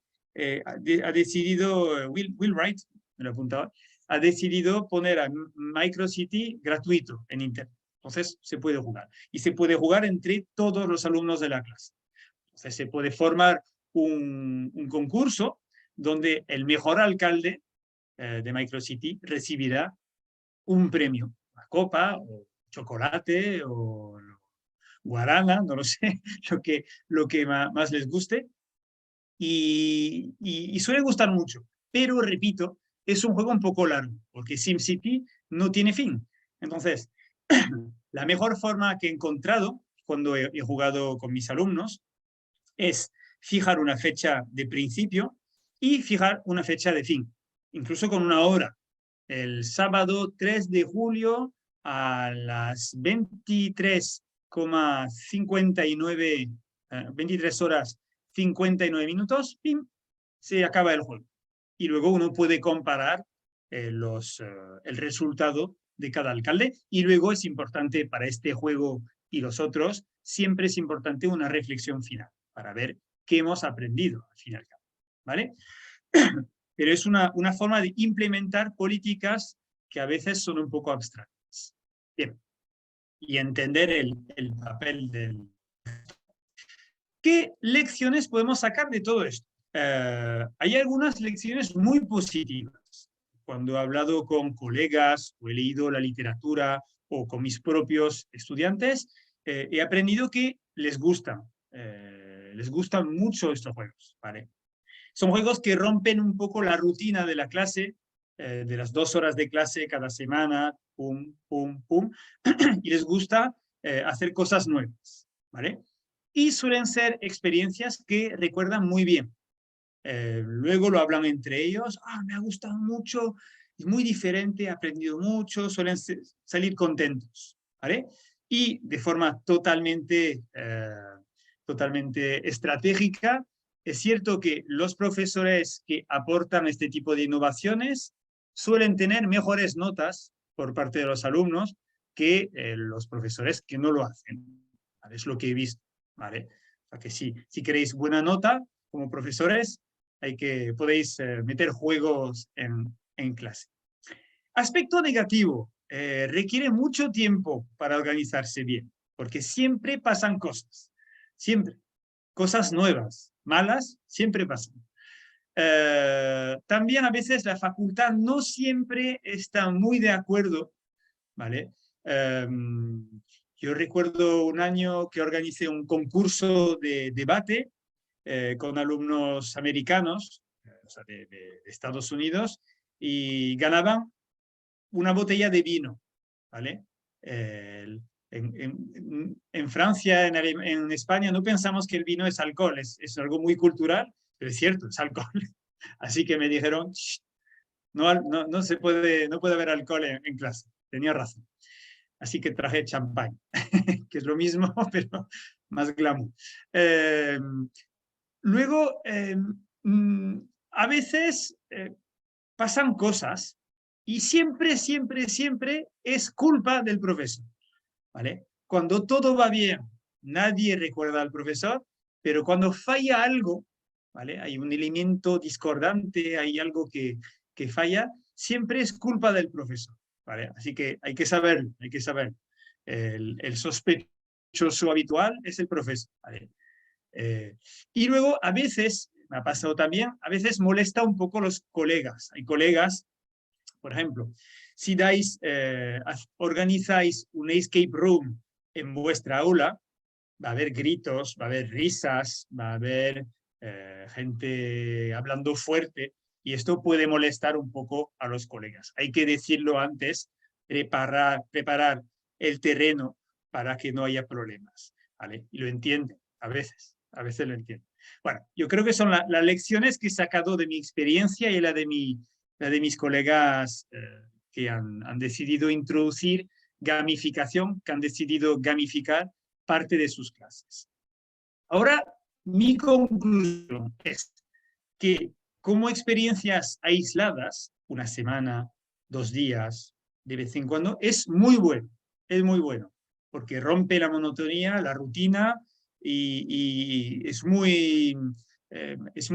ha decidido, Will Wright, me lo apuntaba, ha decidido poner a MicroCity gratuito en Internet. Entonces se puede jugar. Y se puede jugar entre todos los alumnos de la clase. Entonces se puede formar un concurso donde el mejor alcalde de MicroCity recibirá un premio, una copa, o chocolate, o guarana, no lo sé, lo que más les guste. Y suele gustar mucho. Pero, repito, es un juego un poco largo, porque SimCity no tiene fin. Entonces, la mejor forma que he encontrado cuando he jugado con mis alumnos es fijar una fecha de principio y fijar una fecha de fin, incluso con una hora. El sábado 3 de julio a las 23,59, 23 horas 59 minutos, ¡pim!, se acaba el juego. Y luego uno puede comparar el resultado de cada alcalde. Y luego es importante para este juego y los otros, siempre es importante una reflexión final para ver qué hemos aprendido al fin y al cabo, ¿vale? Pero es una forma de implementar políticas que a veces son un poco abstractas. Bien. Y entender el papel del... ¿Qué lecciones podemos sacar de todo esto? Hay algunas lecciones muy positivas. Cuando he hablado con colegas o he leído la literatura o con mis propios estudiantes, he aprendido que les gustan mucho estos juegos, ¿vale? Son juegos que rompen un poco la rutina de la clase, de las 2 horas de clase cada semana, pum, pum, pum, y les gusta hacer cosas nuevas, ¿vale? Y suelen ser experiencias que recuerdan muy bien. Luego lo hablan entre ellos, me ha gustado mucho, es muy diferente, he aprendido mucho, suelen salir contentos, ¿vale? Y de forma totalmente estratégica, es cierto que los profesores que aportan este tipo de innovaciones suelen tener mejores notas por parte de los alumnos que los profesores que no lo hacen, ¿vale? Es lo que he visto, ¿vale? O sea que si queréis buena nota como profesores, podéis meter juegos en clase. Aspecto negativo, requiere mucho tiempo para organizarse bien, porque siempre pasan cosas, siempre. Cosas nuevas, malas, siempre pasan. También a veces la facultad no siempre está muy de acuerdo, ¿vale? Yo recuerdo un año que organicé un concurso de debate con alumnos americanos, o sea, de Estados Unidos, y ganaban una botella de vino, ¿vale? En Francia, en España, no pensamos que el vino es alcohol, es algo muy cultural, pero es cierto, es alcohol. Así que me dijeron, no se puede, no puede haber alcohol en clase. Tenía razón. Así que traje champán, que es lo mismo, pero más glamour. Luego, a veces pasan cosas y siempre es culpa del profesor, ¿vale? cuando todo va bien, nadie recuerda al profesor, pero cuando falla algo, ¿vale? Hay un elemento discordante, hay algo que falla, siempre es culpa del profesor, ¿vale? Así que hay que saberlo, hay que saberlo. El sospechoso habitual es el profesor, ¿vale? Y luego, a veces, me ha pasado también, a veces molesta un poco los colegas. Hay colegas, por ejemplo, si organizáis un escape room en vuestra aula, va a haber gritos, va a haber risas, va a haber gente hablando fuerte, y esto puede molestar un poco a los colegas. Hay que decirlo antes, preparar el terreno para que no haya problemas, ¿vale? Y lo entienden, a veces lo entienden. Bueno, yo creo que son las lecciones que he sacado de mi experiencia y la de mis colegas que han decidido introducir gamificación, que han decidido gamificar parte de sus clases. Ahora, mi conclusión es que como experiencias aisladas, una semana, 2 días, de vez en cuando, es muy bueno, porque rompe la monotonía, la rutina, y es muy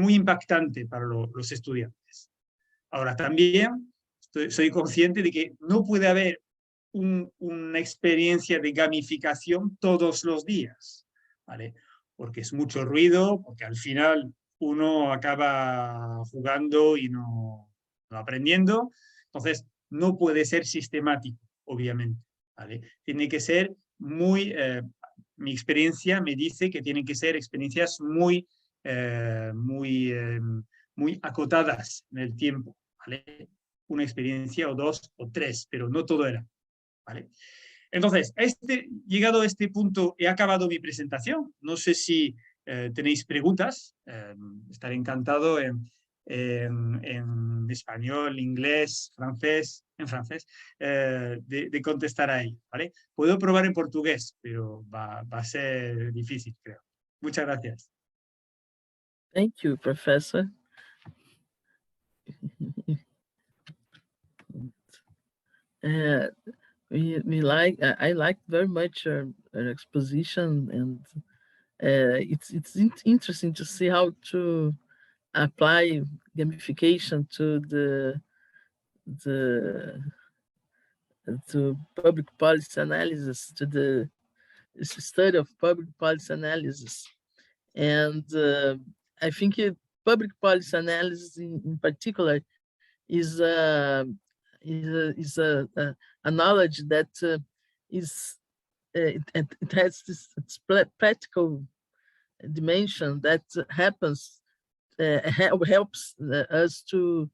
impactante para los estudiantes. Ahora, también soy consciente de que no puede haber una experiencia de gamificación todos los días, ¿vale? Porque es mucho ruido, porque al final uno acaba jugando y no aprendiendo. Entonces, no puede ser sistemático, obviamente, ¿vale? Tiene que ser mi experiencia me dice que tienen que ser experiencias muy acotadas en el tiempo, ¿vale? Una experiencia o 2 o 3, pero no todo era, ¿vale? Entonces, llegado a este punto, he acabado mi presentación. No sé si tenéis preguntas. Estaré encantado en español, inglés, francés, de contestar a ello, ¿vale? Puedo probar en portugués, pero va a ser difícil, creo. Muchas gracias. Thank you, Professor. I like very much your exposition, and it's interesting to see how to apply gamification to public policy analysis, to the study of public policy analysis. And I think public policy analysis in particular is a knowledge that it has this practical dimension that helps us to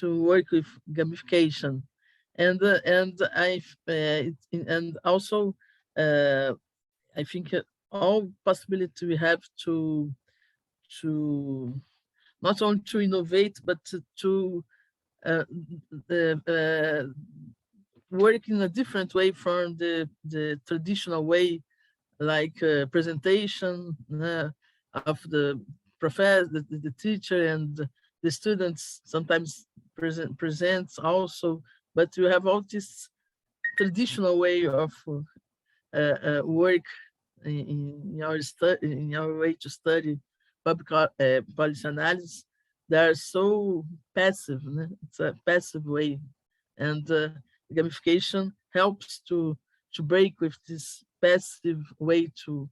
work with gamification, and also I think all possibility we have to not only to innovate, but to work in a different way from the traditional way, like presentation of the professor, the teacher, and the students sometimes presents also, but you have all this traditional way of work in our way to study public policy analysis. They are so passive. It's a passive way, and gamification helps to break with this passive way to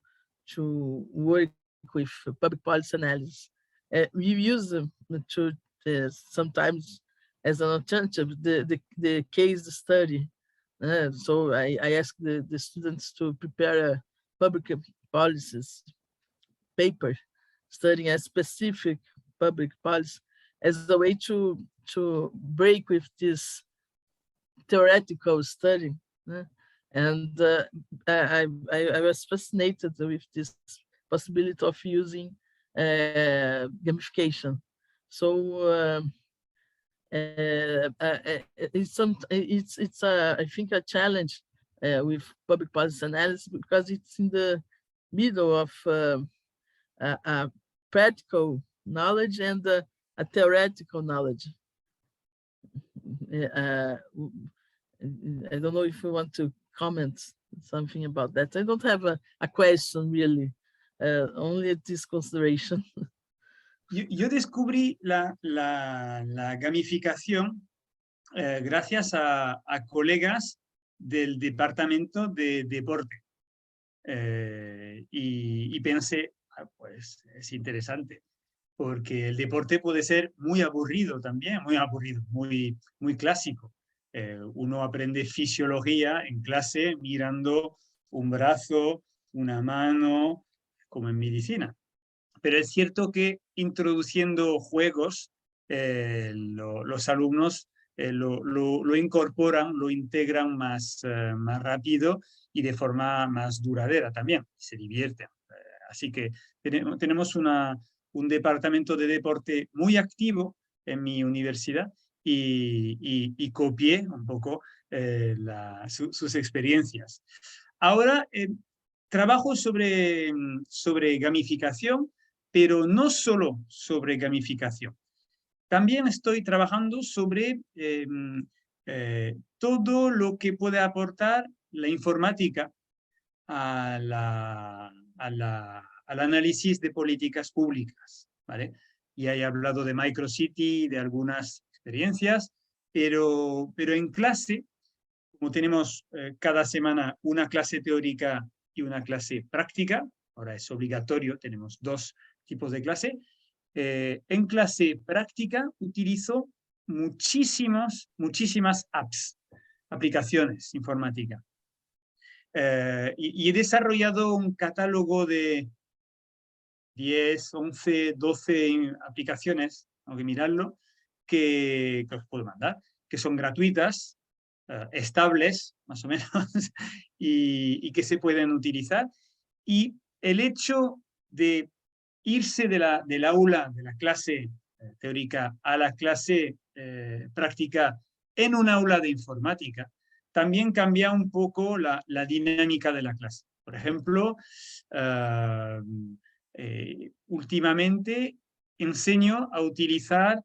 work with public policy analysis. We use them to sometimes as an alternative the case study. So I ask the students to prepare a public policies paper studying a specific public policy as a way to break with this theoretical study. And I was fascinated with this possibility of using gamification. So it's I think a challenge with public policy analysis, because it's in the middle of a practical knowledge and a theoretical knowledge. I don't know if you want to comment something about that. I don't have a question really, only this consideration. Yo descubrí la gamificación gracias a colegas del departamento de deporte. Y pensé, pues es interesante, porque el deporte puede ser muy aburrido también, muy clásico. Uno aprende fisiología en clase mirando un brazo, una mano, como en medicina. Pero es cierto que introduciendo juegos, los alumnos lo incorporan, lo integran más rápido y de forma más duradera también, se divierten. Así que tenemos un departamento de deporte muy activo en mi universidad y copié un poco sus experiencias. Ahora trabajo sobre gamificación, pero no solo sobre gamificación. También estoy trabajando sobre todo lo que puede aportar la informática al análisis de políticas públicas, ¿vale? Y he hablado de Microcity, de algunas experiencias, pero en clase, como tenemos cada semana una clase teórica y una clase práctica, ahora es obligatorio, tenemos 2 tipos de clase. En clase práctica utilizo muchísimas apps, aplicaciones informáticas. Y he desarrollado un catálogo de 10, 11, 12 aplicaciones, tengo que mirarlo, que os puedo mandar, que son gratuitas, estables, más o menos, y que se pueden utilizar. Y el hecho de irse del aula, de la clase teórica a la clase práctica en un aula de informática, también cambia un poco la dinámica de la clase. Por ejemplo, últimamente enseño a utilizar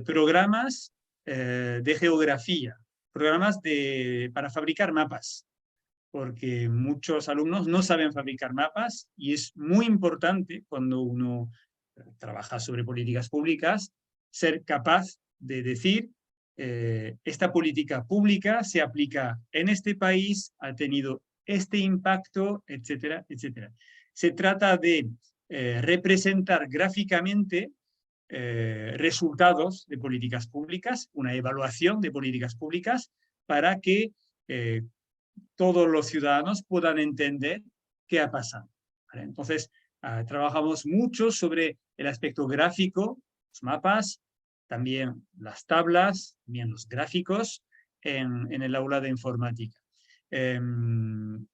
programas de geografía, programas para fabricar mapas, porque muchos alumnos no saben fabricar mapas y es muy importante cuando uno trabaja sobre políticas públicas ser capaz de decir esta política pública se aplica en este país, ha tenido este impacto, etcétera, etcétera. Se trata de representar gráficamente resultados de políticas públicas, una evaluación de políticas públicas para que todos los ciudadanos puedan entender qué ha pasado. ¿Vale? Entonces, trabajamos mucho sobre el aspecto gráfico, los mapas, también las tablas, también los gráficos en el aula de informática.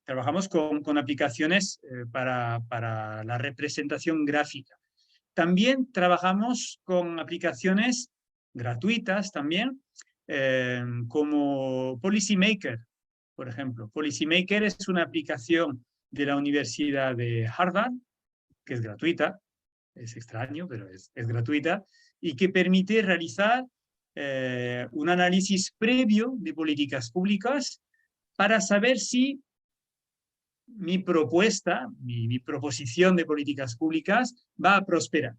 Trabajamos con aplicaciones para la representación gráfica. También trabajamos con aplicaciones gratuitas también, como Policymaker, por ejemplo. Policymaker es una aplicación de la Universidad de Harvard, que es gratuita, es extraño, pero es gratuita, y que permite realizar un análisis previo de políticas públicas para saber si mi propuesta, mi proposición de políticas públicas va a prosperar.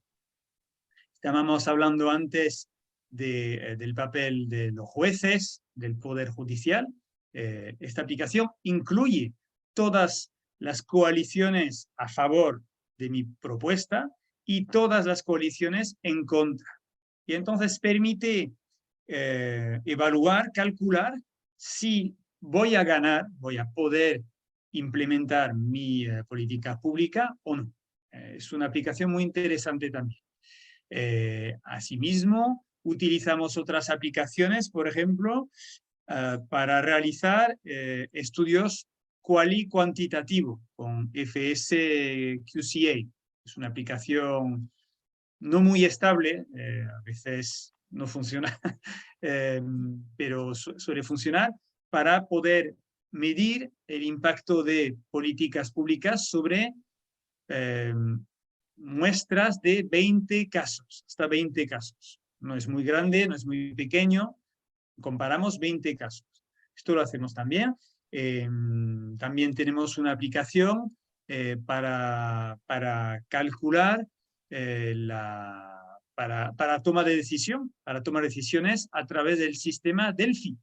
Estábamos hablando antes del papel de los jueces, del Poder Judicial. Esta aplicación incluye todas las coaliciones a favor de mi propuesta y todas las coaliciones en contra. Y entonces permite evaluar, calcular si voy a ganar, voy a poder implementar mi política pública o no. Es una aplicación muy interesante también. Asimismo, utilizamos otras aplicaciones, por ejemplo, para realizar estudios cuantitativo con FSQCA. Es una aplicación no muy estable, a veces no funciona, pero suele funcionar para poder medir el impacto de políticas públicas sobre muestras de 20 casos, hasta 20 casos. No es muy grande, no es muy pequeño, comparamos 20 casos. Esto lo hacemos también También tenemos una aplicación para calcular para toma de decisión, para tomar decisiones a través del sistema Delphi,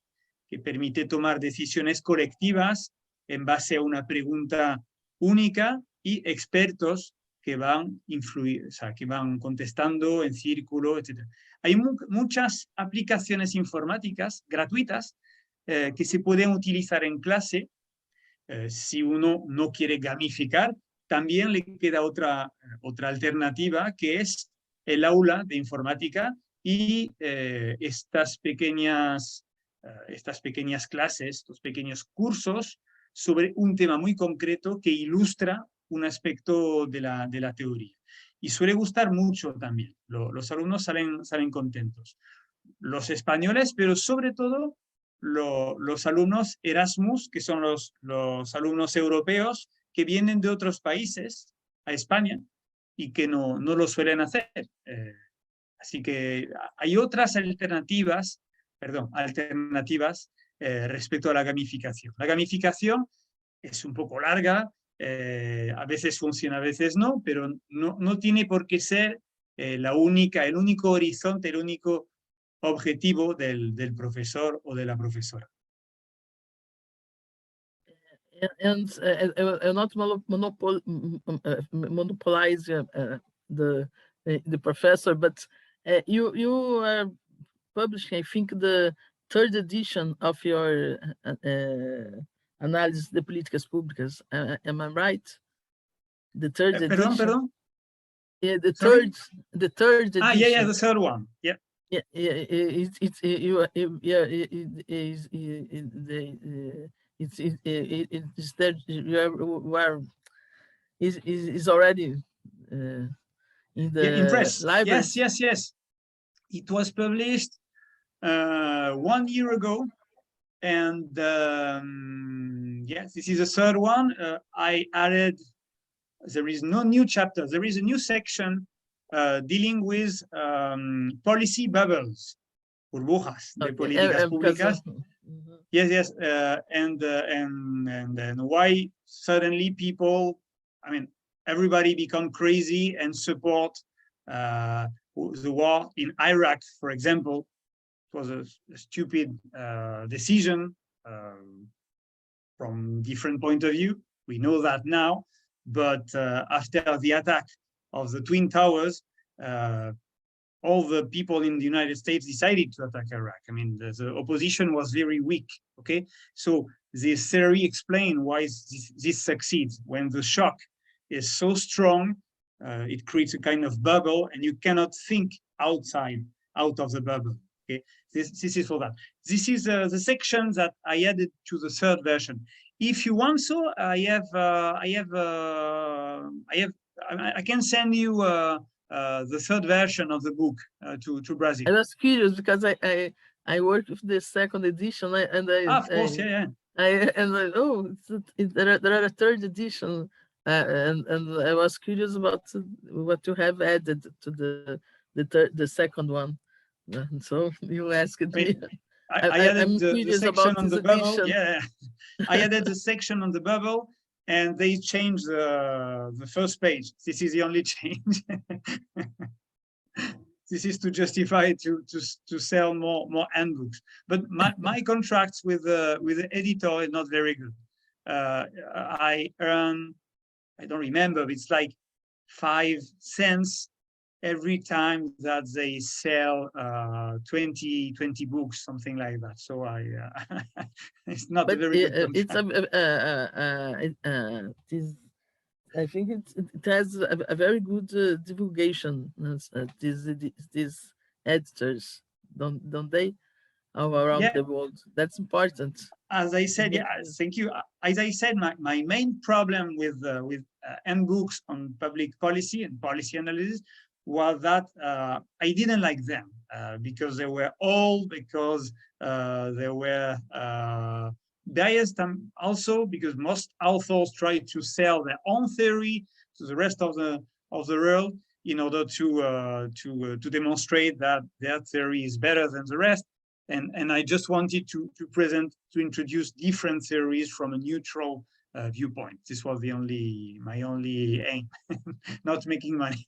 que permite tomar decisiones colectivas en base a una pregunta única y expertos que van influir, o sea, que van contestando en círculo, etc. Hay muchas aplicaciones informáticas gratuitas que se pueden utilizar en clase. Si uno no quiere gamificar, también le queda otra alternativa, que es el aula de informática y estas pequeñas clases, estos pequeños cursos sobre un tema muy concreto que ilustra un aspecto de la teoría. Y suele gustar mucho también. Los alumnos salen contentos. Los españoles, pero sobre todo los alumnos Erasmus, que son los alumnos europeos que vienen de otros países a España y que no lo suelen hacer. Así que hay otras alternativas respecto a la gamificación. La gamificación es un poco larga, a veces funciona, a veces no, pero no tiene por qué ser el único horizonte, el único objetivo del profesor o de la profesora. And not monopolize the professor, but you are publishing, I think, the 3rd edition of your Análisis de Políticas Públicas. Am I right? The 3rd edition. Perdón. Yeah, the third edition. Yeah, the 3rd one. Yeah. Yeah, it's that is already in the press. library. Yes. It was published 1 year ago, and yes, this is the 3rd one. I added. There is no new chapter. There is a new section dealing with policy bubbles, burbujas de políticas públicas. Yes, and why suddenly people, I mean, everybody become crazy and support the war in Iraq, for example. It was a stupid decision from different point of view. We know that now, but after the attack of the Twin Towers, all the people in the United States decided to attack Iraq. I mean, the opposition was very weak, okay? So this theory explains why this succeeds. When the shock is so strong, it creates a kind of bubble, and you cannot think out of the bubble, okay? This is for that. This is the section that I added to the 3rd version. If you want so, I can send you the 3rd version of the book to Brazil. I was curious because I worked with the 2nd edition, and of course, yeah. There are a 3rd edition, and I was curious about what you have added to the 2nd one. So you asked me. I added the section on the bubble. Edition. Yeah, I added the section on the bubble, and they changed the first page. This is the only change. This is to justify to sell more handbooks. But my contracts with the editor is not very good. I earn, I don't remember, it's like 5 cents every time that they sell 20 books, something like that. So it's not a very good contract. I think it has a very good divulgation. These editors, don't they? All around the world. That's important. As I said, yeah, thank you. As I said, my main problem with handbooks on public policy and policy analysis was that I didn't like them because they were old, because they were biased, and also because most authors try to sell their own theory to the rest of the world in order to demonstrate that their theory is better than the rest. And I just wanted to introduce different theories from a neutral viewpoint. This was my only aim, not making money.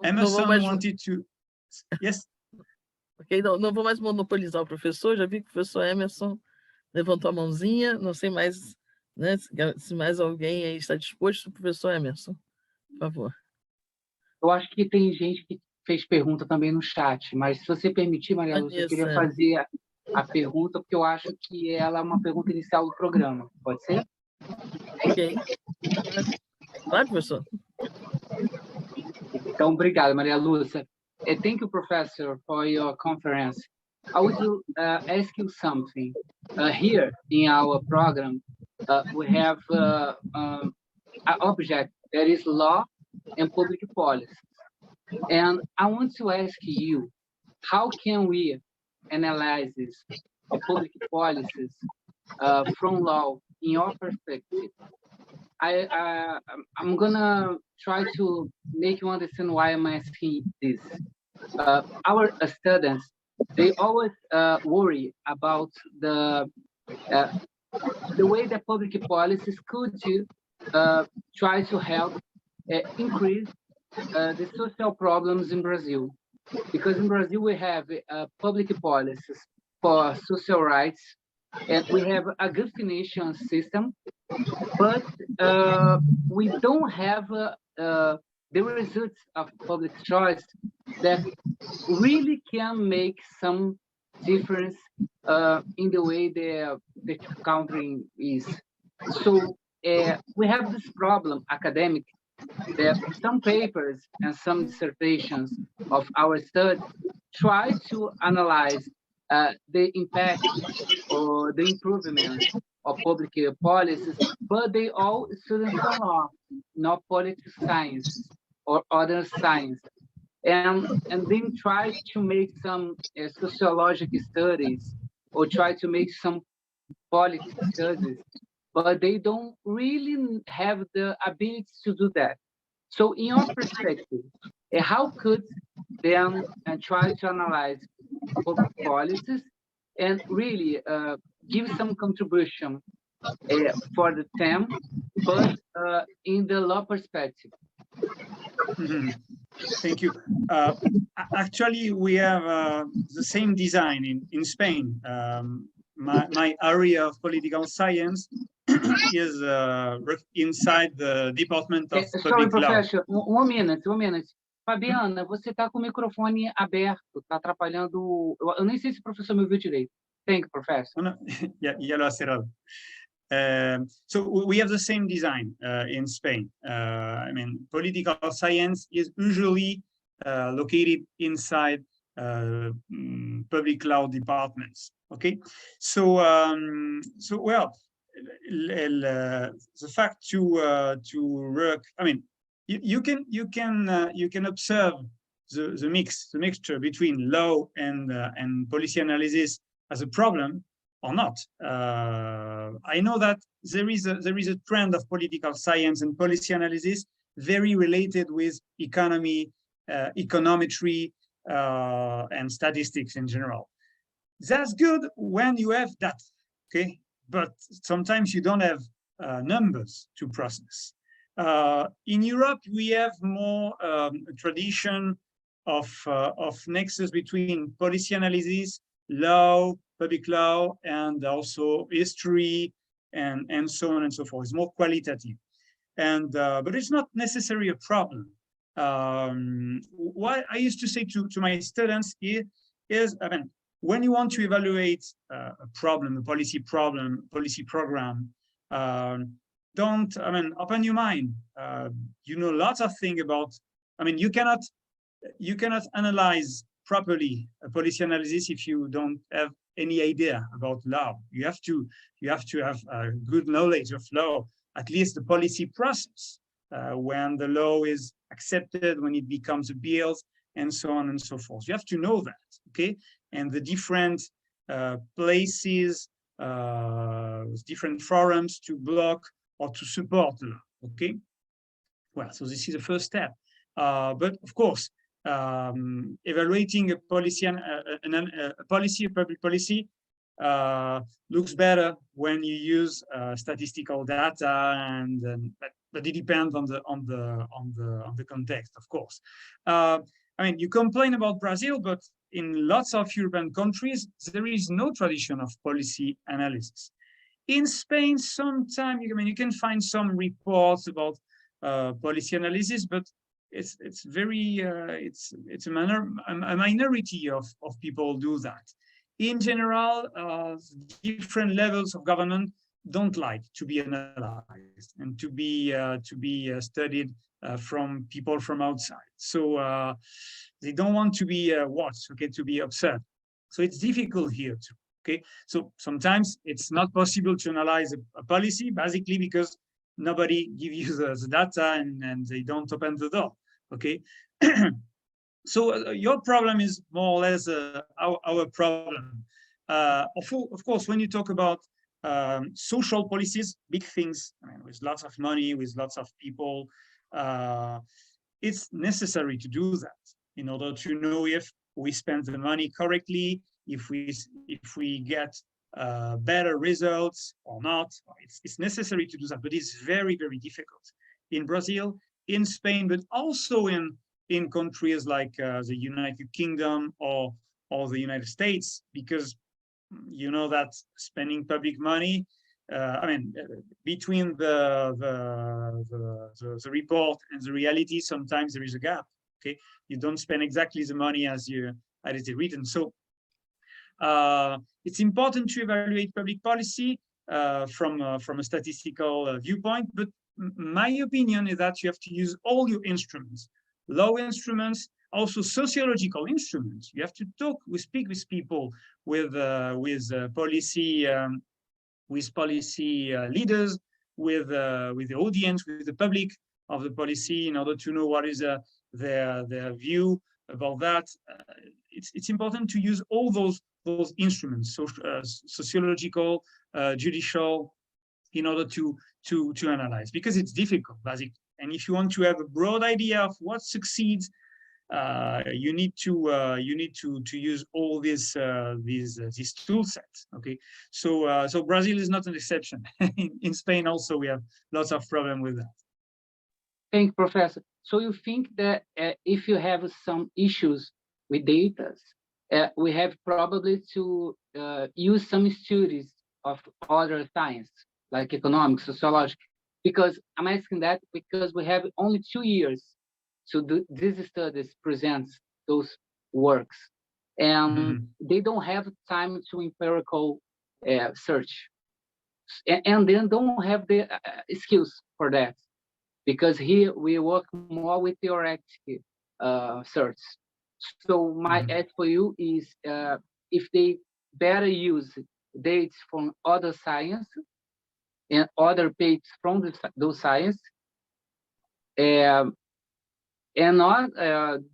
Emerson wanted to, yes? Ok, não vou mais monopolizar o professor, já vi que o professor Emerson levantou a mãozinha, não sei mais, né, se mais alguém aí está disposto, professor Emerson, por favor. Eu acho que tem gente que fez pergunta também no chat, mas se você permitir, Maria Lúcia, eu queria fazer a pergunta, porque eu acho que ela é uma pergunta inicial do programa. Pode ser? Ok. Claro, professor. Então, obrigado, Maria Lúcia. Thank you, Professor, for your conference. I would ask you something. Here in our program, we have an object that is law and public policy. And I want to ask you, how can we analyze the public policies from law in your perspective? I'm gonna try to make you understand why I'm asking this. Our students, they always worry about the way that public policies could try to help increase the social problems in Brazil. Because in Brazil, we have public policies for social rights, and we have a good financial system, but we don't have the results of public choice that really can make some difference in the way the country is. So we have this problem, academic, that some papers and some dissertations of our study try to analyze the impact or the improvement of public policies, but they all students from law, not political science or other science. And then try to make some sociological studies or try to make some political studies, but they don't really have the ability to do that. So in your perspective, how could them try to analyze public policies and really give some contribution for the TEM, but in the law perspective? Mm-hmm. Thank you. Actually, we have the same design in Spain. My area of political science is inside the Department of Sorry, Public Law. Professor, one minute. Fabiana, você está com o microfone aberto, está atrapalhando. Eu nem sei se o professor me ouviu direito. Thank you, Professor. No, ya lo ha cerrado. So we have the same design in Spain. I mean, political science is usually located inside public law departments. Okay, so well, the fact to work. I mean, you can observe the mixture between law and policy analysis as a problem or not. I know that there is a trend of political science and policy analysis very related with economy, econometry, and statistics in general. That's good when you have data, okay? But sometimes you don't have numbers to process. In Europe, we have more a tradition of nexus between policy analysis, law, public law, and also history, and so on and so forth. It's more qualitative, and but it's not necessarily a problem. What I used to say to my students is, I mean, when you want to evaluate a problem, a policy program, don't, I mean, open your mind. You know lots of things about. I mean, you cannot analyze properly a policy analysis if you don't have any idea about law. You have to have a good knowledge of law, at least the policy process, when the law is accepted, when it becomes a bill, and so on and so forth. You have to know that, okay? And the different places, different forums to block or to support the law, okay? Well, so this is the first step. But of course, evaluating a policy and a policy, a public policy, looks better when you use statistical data, and but it depends on the context, of course. I mean, you complain about Brazil, but in lots of European countries, there is no tradition of policy analysis. In Spain, sometimes you can find some reports about policy analysis, but it's very it's a minority of people do that. In general, different levels of government don't like to be analyzed and to be studied from people from outside. So they don't want to be watched, okay, to be observed. So it's difficult here too. Okay, so sometimes it's not possible to analyze a policy, basically because nobody gives you the data and they don't open the door. Okay, so your problem is more or less our problem. Of course, when you talk about social policies, big things, I mean, with lots of money, with lots of people, it's necessary to do that in order to know if we spend the money correctly, if we get better results or not. It's necessary to do that, but it's very, very difficult in Brazil, in Spain, but also in countries like the United Kingdom or the United States, because you know that spending public money, I mean, between the report and the reality, sometimes there is a gap. Okay, you don't spend exactly the money as it is written. So it's important to evaluate public policy from a statistical viewpoint, but my opinion is that you have to use all your instruments, law instruments, also sociological instruments. You have to speak with people, with policy leaders, with the audience, with the public of the policy, in order to know what is their view about that. It's important to use all those instruments, sociological, judicial, in order to analyze, because it's difficult, basically. And if you want to have a broad idea of what succeeds, you need to use all these tool sets. Okay, so Brazil is not an exception. In Spain also we have lots of problem with that. Thank you, Professor. So you think that if you have some issues with data, we have probably to use some studies of other science, like economics, sociology, because I'm asking that because we have only 2 years to do these studies, present those works, and they don't have time to empirical search, and then don't have the skills for that, because here we work more with theoretic search. So my ask for you is if they better use dates from other science and other pages from those science, and not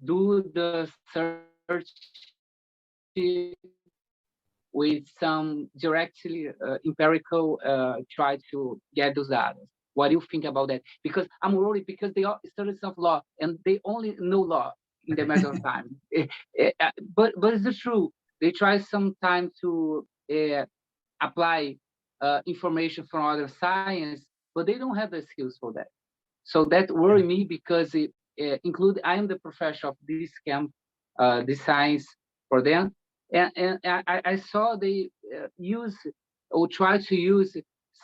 do the search with some directly empirical try to get those data. What do you think about that? Because I'm worried, because they are students of law and they only know law in the matter of time. But it's true. They try sometime to apply information from other science, but they don't have the skills for that. So that worry me, because it I am the professor of this camp, the science for them, and I saw they use or try to use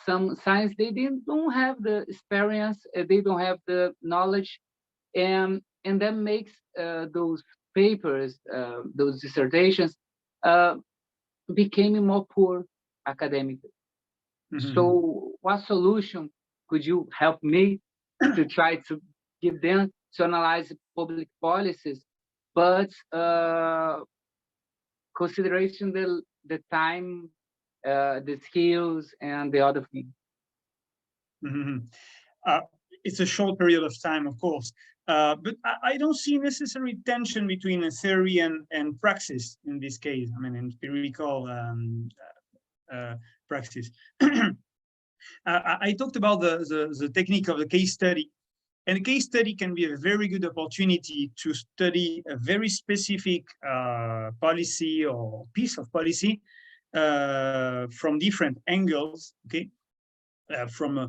some science. They don't have the experience, they don't have the knowledge, and that makes those papers, those dissertations, became more poor academically. So what solution could you help me to try to give them to analyze public policies, but consideration the time, the skills, and the other things? It's a short period of time, of course, but I don't see necessary tension between a theory and praxis in this case. I mean, empirical praxis. I talked about the technique of the case study. And a case study can be a very good opportunity to study a very specific policy or piece of policy from different angles, okay? From a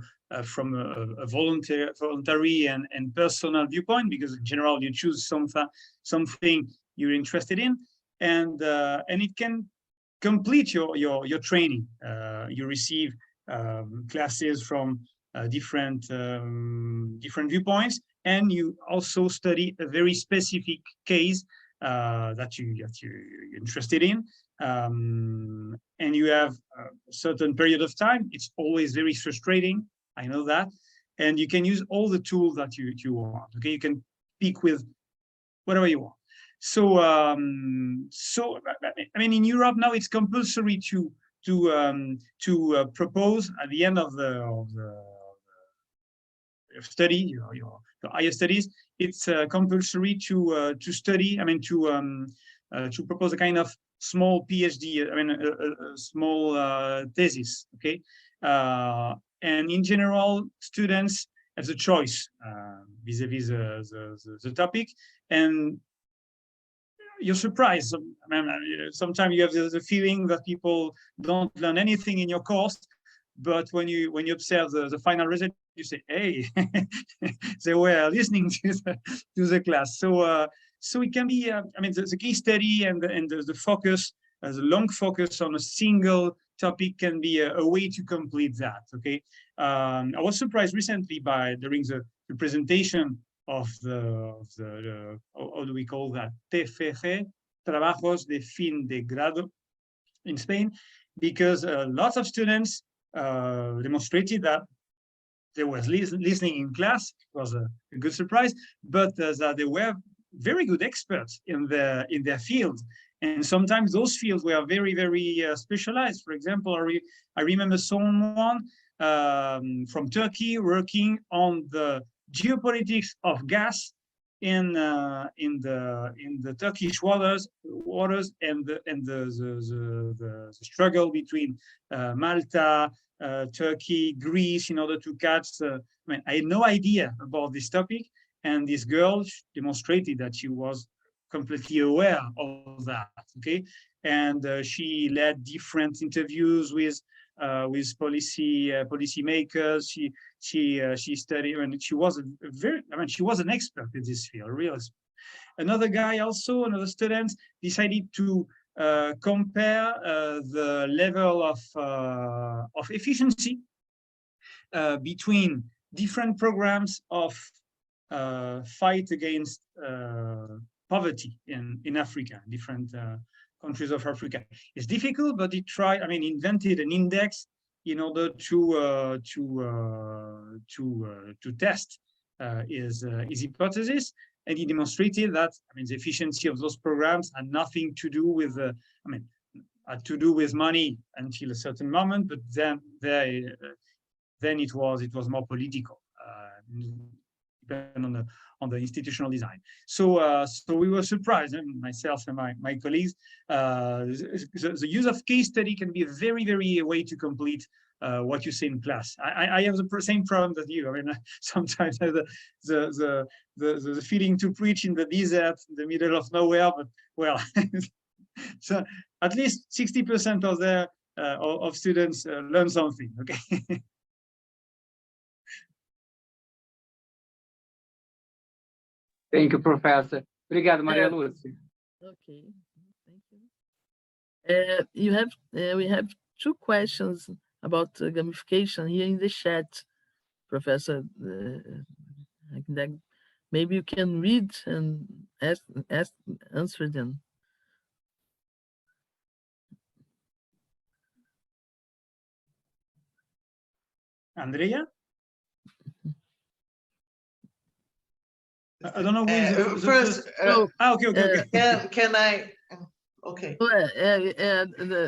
voluntary and personal viewpoint, because in general you choose something you're interested in, and it can complete your training. You receive classes from different viewpoints, and you also study a very specific case that you're interested in. And you have a certain period of time. It's always very frustrating, I know that. And you can use all the tools that you want, okay? You can pick with whatever you want. So, I mean, in Europe now it's compulsory to propose at the end of the study, your higher studies. It's compulsory to study. I mean, to propose a kind of small PhD. I mean, a small thesis. Okay, and in general, students have a choice vis-a-vis the topic, and you're surprised. I mean, sometimes you have the feeling that people don't learn anything in your course, but when you observe the final result, you say, "Hey, they were listening to the class." So it can be. I mean, the case study and the focus, the long focus on a single topic can be a way to complete that. Okay, I was surprised recently during the presentation of the how do we call that, TFG, Trabajos de Fin de Grado in Spain, because lots of students demonstrated that they were listening in class. It was a good surprise, but that they were very good experts in their field. And sometimes those fields were very, very specialized. For example, I remember someone from Turkey working on the geopolitics of gas in the Turkish waters and the struggle between Malta, Turkey, Greece, in order to catch. I mean, I had no idea about this topic, and this girl demonstrated that she was completely aware of that. Okay, and she led different interviews with policymakers. She studied, and she was she was an expert in this field, really. Another guy, also another student, decided to compare the level of efficiency between different programs of fight against poverty in Africa, different countries of Africa. It's difficult, but he tried. I mean, invented an index in order to test his hypothesis, and he demonstrated that, I mean, the efficiency of those programs had nothing to do with had to do with money until a certain moment, but then it was more political, depending on the institutional design. So we were surprised, myself and my colleagues. The use of case study can be a very, very way to complete what you say in class. I have the same problem that you. I mean, sometimes I have the feeling to preach in the desert, in the middle of nowhere. But well, so at least 60% of students learn something. Okay. Thank you, Professor. Obrigado, Maria Lúcia. Okay, thank you. We have two questions about gamification here in the chat, Professor. Maybe you can read and answer them. Andrea? I don't know. First, okay. Can I? Okay.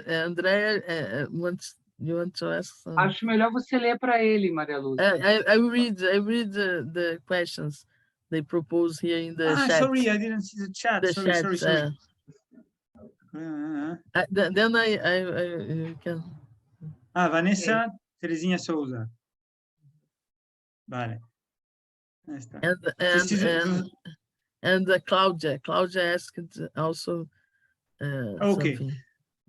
Andrea wants. You want to ask? Acho melhor você ler para ele, Maria Lúcia. I read the questions they propose here in the chat. Sorry, I didn't see the chat. Sorry. Then I can. Vanessa Terezinha Souza. Vale. Ahí está. Claudia asked also Okay. something.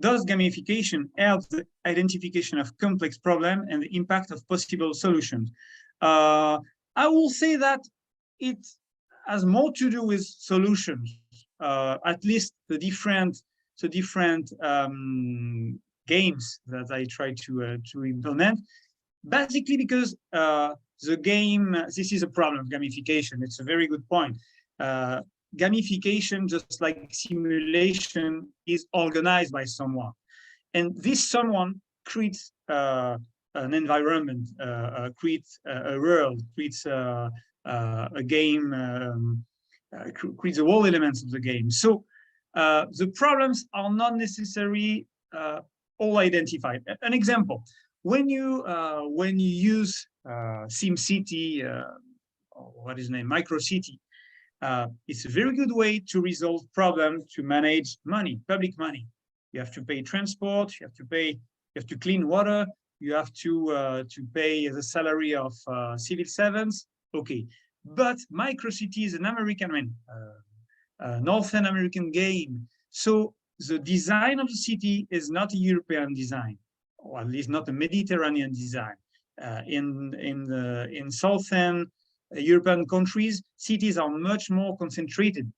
Does gamification help the identification of complex problems and the impact of possible solutions? I will say that it has more to do with solutions, at least the different games that I try to implement. Basically, because the game, this is a problem, gamification. It's a very good point. Gamification, just like simulation, is organized by someone. And this someone creates an environment, creates a world, creates a game, creates the whole elements of the game. So the problems are not necessarily all identified. An example, when you use SimCity, or what is the name, MicroCity, it's a very good way to resolve problems, to manage money, public money. You have to pay transport, you have to clean water, you have to pay the salary of civil servants. Okay, but MicroCity is an American, Northern American game. So the design of the city is not a European design, or at least not a Mediterranean design. In Southern European countries, cities are much more concentrated,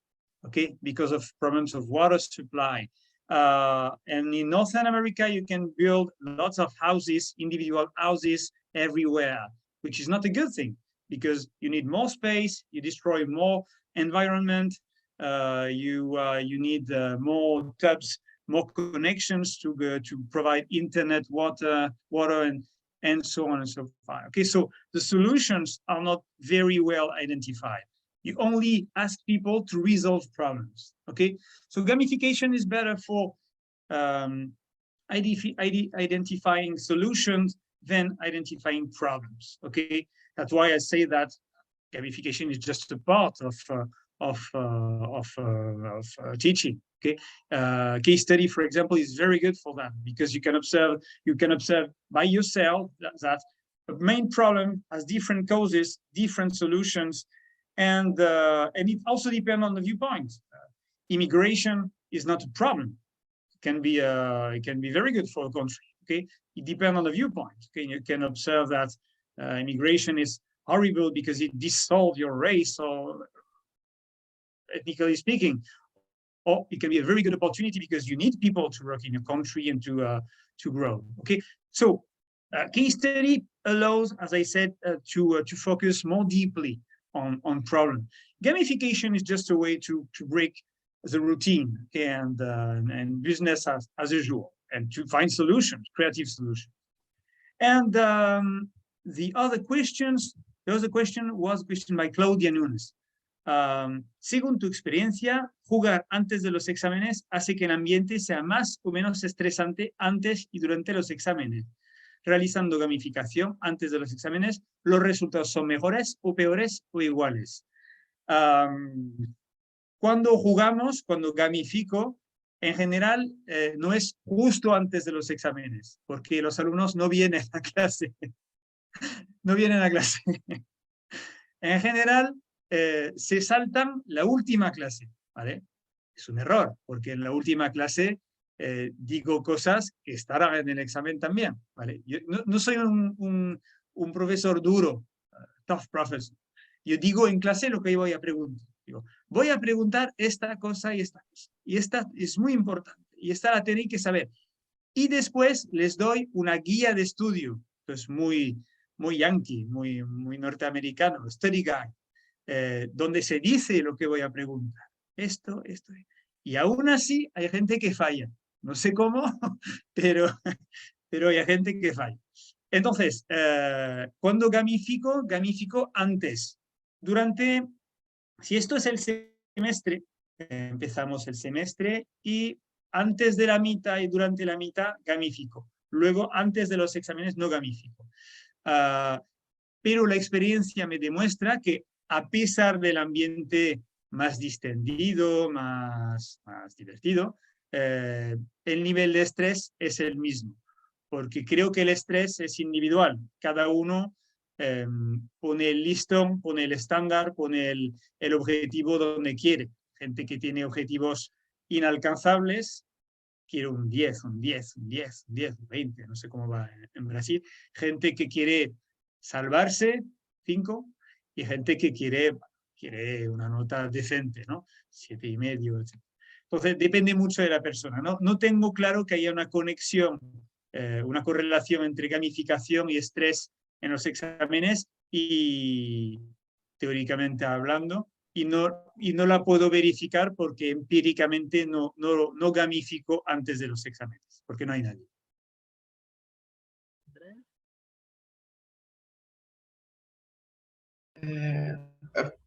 okay, because of problems of water supply. And in Northern America, you can build lots of houses, individual houses everywhere, which is not a good thing because you need more space, you destroy more environment, you need more tubs, more connections to provide internet, water, and so on and so forth. Okay, so the solutions are not very well identified. You only ask people to resolve problems. Okay, so gamification is better for identifying solutions than identifying problems. Okay, that's why I say that gamification is just a part of teaching. Okay, case study, for example, is very good for that because you can observe by yourself that the main problem has different causes, different solutions, and it also depends on the viewpoint. Immigration is not a problem; it can be very good for a country. Okay, it depends on the viewpoint. Okay, you can observe that immigration is horrible because it dissolves your race, or ethnically speaking. Or it can be a very good opportunity because you need people to work in your country and to grow. Okay, so case study allows, as I said, to focus more deeply on problem. Gamification is just a way to break the routine, okay, and business as usual, and to find solutions, creative solutions. And the other question was a question by Claudia Nunes. Según tu experiencia, jugar antes de los exámenes hace que el ambiente sea más o menos estresante antes y durante los exámenes. Realizando gamificación antes de los exámenes, ¿los resultados son mejores o peores o iguales? Cuando jugamos, cuando gamifico, en general no es justo antes de los exámenes, porque los alumnos no vienen a clase. No vienen a clase. En general, se saltan la última clase, ¿vale? Es un error, porque en la última clase digo cosas que estarán en el examen también, ¿vale? Yo no soy un profesor duro, tough professor. Yo digo en clase lo que voy a preguntar. Digo, voy a preguntar esta cosa y esta cosa. Y esta es muy importante. Y esta la tenéis que saber. Y después les doy una guía de estudio. Pues muy yankee, muy norteamericano, study guide. Donde se dice lo que voy a preguntar. Esto. Y aún así hay gente que falla. No sé cómo, pero hay gente que falla. Entonces, cuando gamifico antes. Si esto es el semestre, empezamos el semestre y antes de la mitad y durante la mitad gamifico. Luego, antes de los exámenes, no gamifico. Pero la experiencia me demuestra que a pesar del ambiente más distendido, más divertido, el nivel de estrés es el mismo, porque creo que el estrés es individual. Cada uno pone el listón, pone el estándar, pone el objetivo donde quiere. Gente que tiene objetivos inalcanzables, quiere un 10, un 10, un 10, un 10, un 20, no sé cómo va en Brasil. Gente que quiere salvarse, 5, y gente que quiere una nota decente, ¿no? 7,5, etc. Entonces, depende mucho de la persona. No tengo claro que haya una conexión, una correlación entre gamificación y estrés en los exámenes y teóricamente hablando, y no la puedo verificar porque empíricamente no gamifico antes de los exámenes, porque no hay nadie.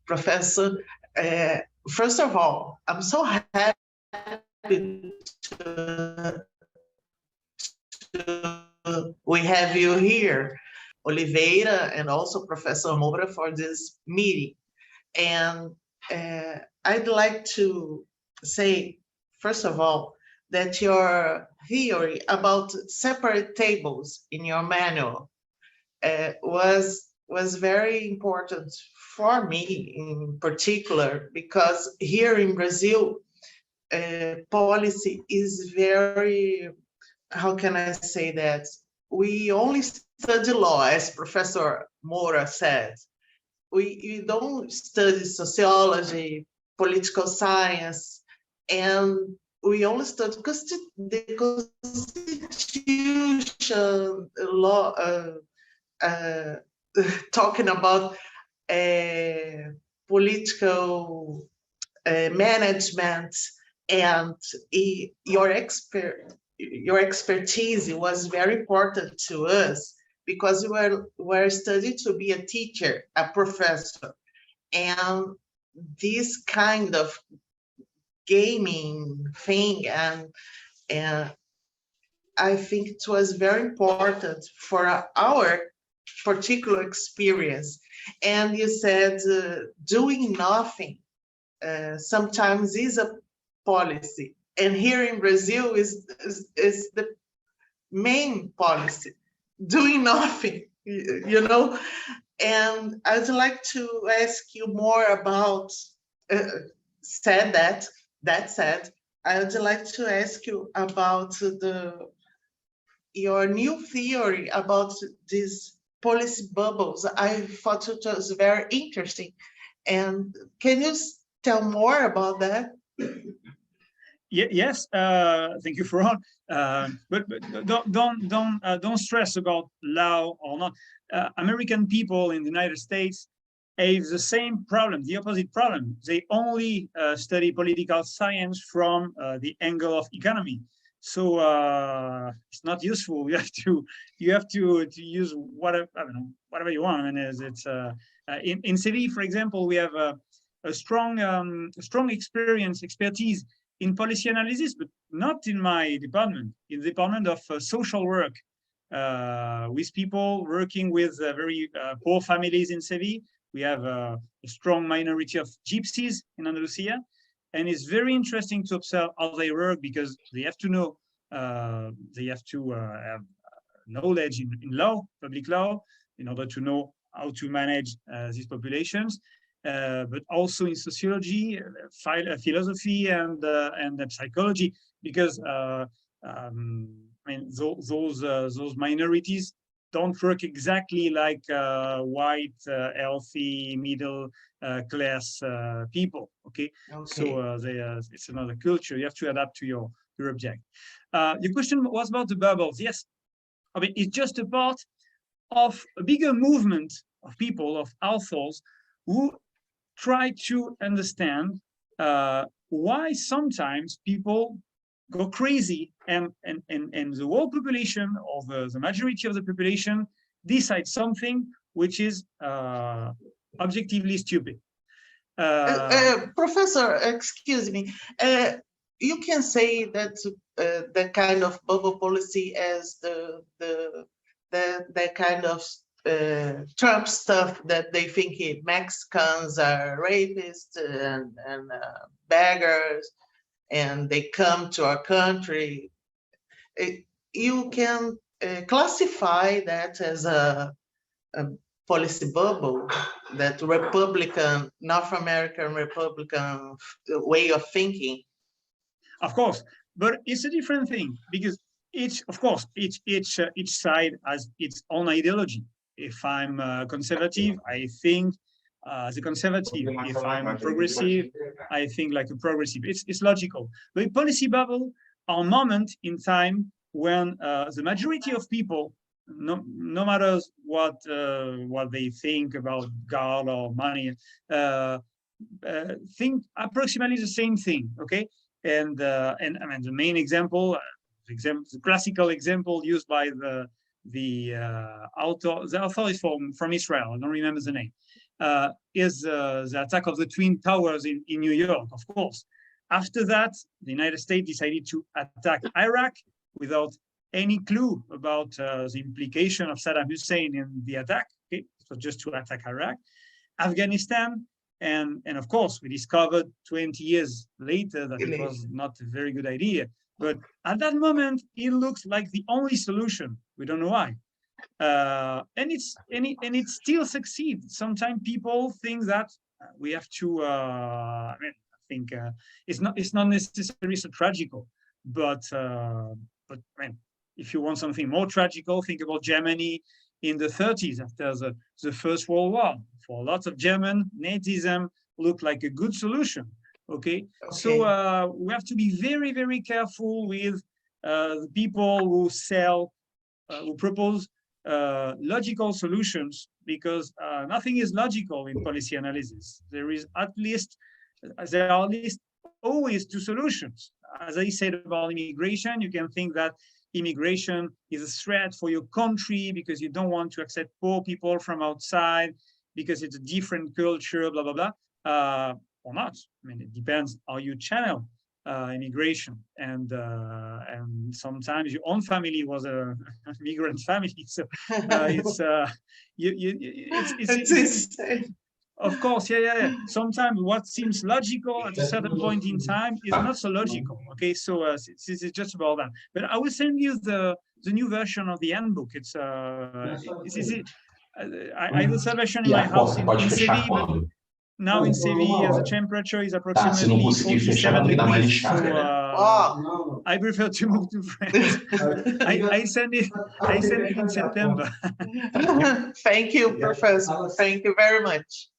Professor, first of all, I'm so happy we have you here, Oliveira, and also Professor Moura for this meeting. And I'd like to say, first of all, that your theory about separate tables in your manual was very important for me in particular, because here in Brazil, policy is very, how can I say that? We only study law, as Professor Moura said. We don't study sociology, political science, and we only study the Constitution, law, talking about political management, and your expertise was very important to us, because we were studying to be a teacher, a professor, and this kind of gaming thing, and I think it was very important for our particular experience. And you said doing nothing sometimes is a policy, and here in Brazil is the main policy, doing nothing, you know. And I'd like to ask you more about, that said, I'd like to ask you about your new theory about these policy bubbles. I thought it was very interesting. And can you tell more about that? Yes, thank you, Ferran. But don't stress about law or not. American people in the United States have the same problem, the opposite problem. They only study political science from the angle of economy. So it's not useful. You have to use whatever, I don't know, whatever you want. I mean, it's in Seville, for example, we have a strong expertise in policy analysis, but not in my department, in the department of social work, with people working with very poor families in Seville. We have a strong minority of gypsies in Andalusia, and it's very interesting to observe how they work, because they have to know, they have to have knowledge in law, public law, in order to know how to manage these populations. But also in sociology, philosophy, and psychology, because I mean, those minorities don't work exactly like white, healthy, middle class people. Okay, so it's another culture. You have to adapt to your object. Your question was about the bubbles. Yes, I mean, it's just a part of a bigger movement of people, of authors, who try to understand why sometimes people go crazy, and the whole population, or the majority of the population, decide something which is objectively stupid. Professor, excuse me. You can say that the kind of bubble policy as the kind of Trump stuff, that they think Mexicans are rapists and beggars, and they come to our country. You can classify that as a policy bubble, that Republican, North American Republican way of thinking? Of course, but it's a different thing because of course, each side has its own ideology. If I'm conservative, I think as a conservative. If I'm progressive, I think like a progressive. It's logical. But policy bubble are a moment in time when the majority of people, no matter what they think about God or money, think approximately the same thing. Okay, and I mean the main example, the classical example used by the author is from Israel. I don't remember the name. Is the attack of the Twin Towers in New York, of course. After that, the United States decided to attack Iraq without any clue about the implication of Saddam Hussein in the attack. Okay? So just to attack Iraq, Afghanistan, and of course, we discovered 20 years later that it was not a very good idea. But at that moment, it looks like the only solution. We don't know why. And it still succeeds. Sometimes people think that we have to. I mean, I think it's not necessarily so tragical, but I mean, if you want something more tragical, think about Germany in the 30s after the First World War. For lots of German, Nazism looked like a good solution. Okay, so we have to be very, very careful with the people who who propose logical solutions, because nothing is logical in policy analysis. There are at least always two solutions. As I said about immigration, you can think that immigration is a threat for your country because you don't want to accept poor people from outside because it's a different culture, blah, blah, blah, or not. I mean, it depends how you channel immigration, and sometimes your own family was a migrant family, so it's insane. Of course, yeah. Sometimes what seems logical at a certain point in time is not so logical. Okay, so this is just about that. But I will send you the new version of the handbook. It's I do a version in my house in Seville, but now in Seville, the temperature is approximately 47 degrees. So I prefer to move to France. I send it in September. Thank you, Professor. Thank you very much.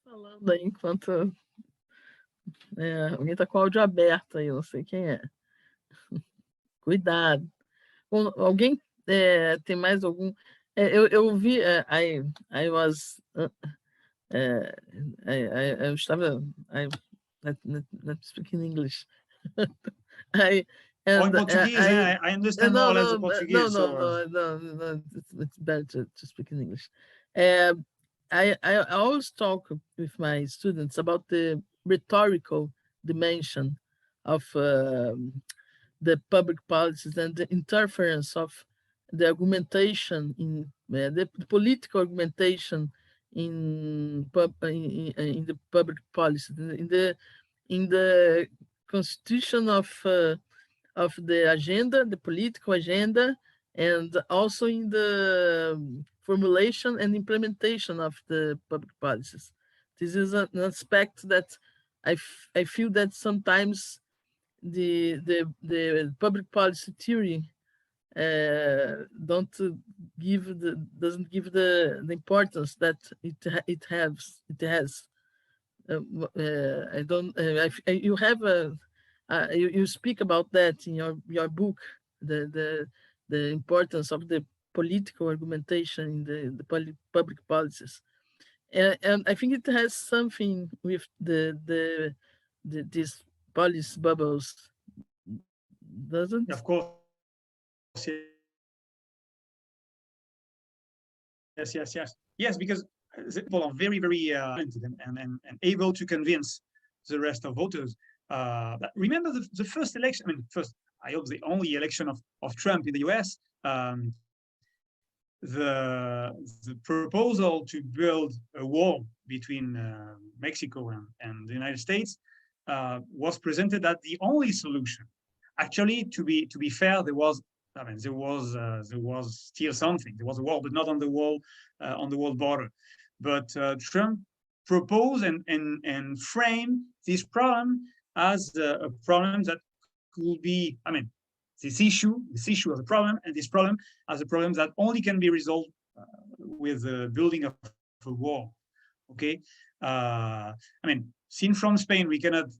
Falando aí enquanto alguém está com o áudio aberto aí, não sei quem é. Cuidado. Bom, alguém tem mais algum? Eu vi. I was. Eu estava. Not speaking English. In Portuguese, I understand more or less the Portuguese. No, it's better to speak in English. I always talk with my students about the rhetorical dimension of the public policies and the interference of the argumentation in the political argumentation in the public policy, in the constitution of the agenda, the political agenda, and also in the formulation and implementation of the public policies. This is an aspect that I feel that sometimes the public policy theory doesn't give the importance that it has. You have you speak about that in your book, the importance of the political argumentation in the public policies, and I think it has something with these policy bubbles, doesn't? Of course. Yes, because people are very, very talented and able to convince the rest of voters. But remember the first election, I mean, I hope the only election of Trump in the US, the proposal to build a wall between Mexico and the United States was presented as the only solution. Actually, to be fair, there was I mean, there was still something. There was a wall, but not on the wall border. But Trump proposed and framed this problem as a problem that could be, I mean, this issue as a problem, and this problem as a problem that only can be resolved with the building of a wall. Okay, I mean, seen from Spain, we cannot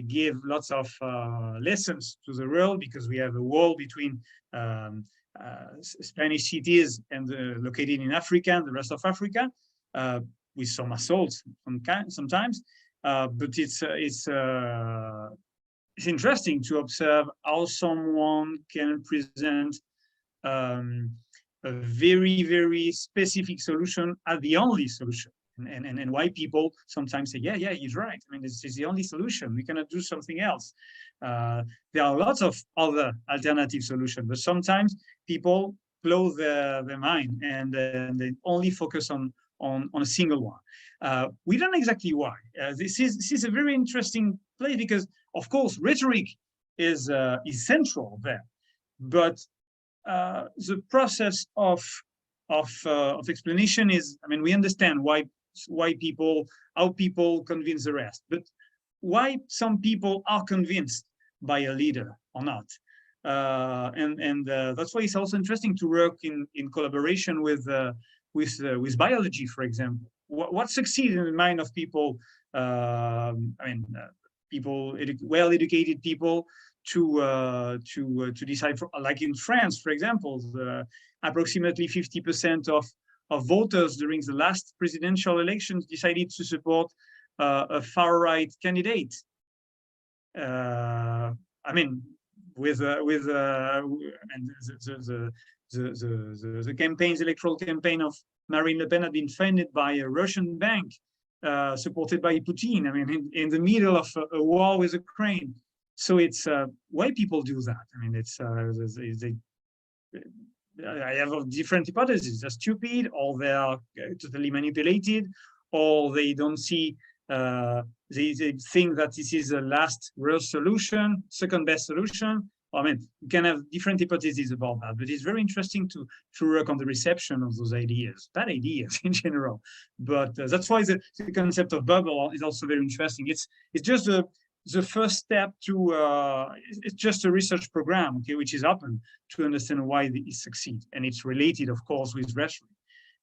give lots of lessons to the world because we have a wall between Spanish cities and located in Africa and the rest of Africa, with some assaults sometimes. But it's interesting to observe how someone can present a very, very specific solution as the only solution. And why people sometimes say, yeah, he's right. I mean, this is the only solution. We cannot do something else. There are lots of other alternative solutions, but sometimes people close their mind and they only focus on a single one. We don't know exactly why. This is a very interesting place because, of course, rhetoric is central there, but the process of explanation is, I mean, we understand how people convince the rest, but why some people are convinced by a leader or not. And that's why it's also interesting to work in collaboration with biology, for example. What succeeds in the mind of people, well-educated people, to decide, like in France, for example, approximately 50% of voters during the last presidential elections decided to support a far-right candidate. I mean, the electoral campaign of Marine Le Pen had been funded by a Russian bank, supported by Putin. I mean, in the middle of a war with Ukraine. So it's why people do that. I mean, I have different hypotheses. They're stupid, or they are totally manipulated, or they don't see. They think that this is the last real solution, second best solution. I mean, you can have different hypotheses about that, but it's very interesting to work on the reception of those ideas, bad ideas in general. But that's why the concept of bubble is also very interesting. It's just the first step to it's just a research program, okay, which is open to understand why it succeeds, and it's related, of course, with rhetoric.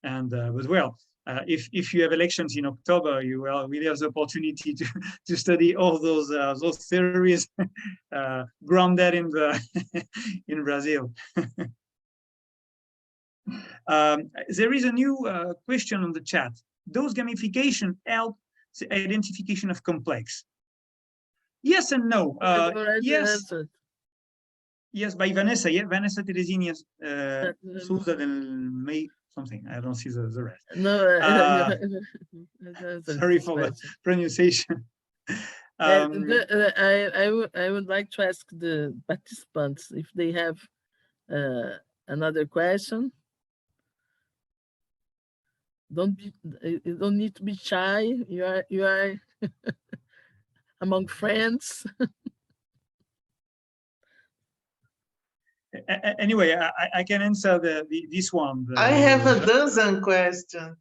And but well, if you have elections in October, you will really have the opportunity to study all those theories grounded in in Brazil. There is a new question on the chat. Does gamification help the identification of complex? Yes and no. Yes. Yes, by Vanessa. Yeah, Vanessa Teresini Souza del May something. I don't see the rest. No. Sorry for the pronunciation. I would like to ask the participants if they have another question. You don't need to be shy. You are among friends. Anyway, I can answer this one. I have a dozen questions.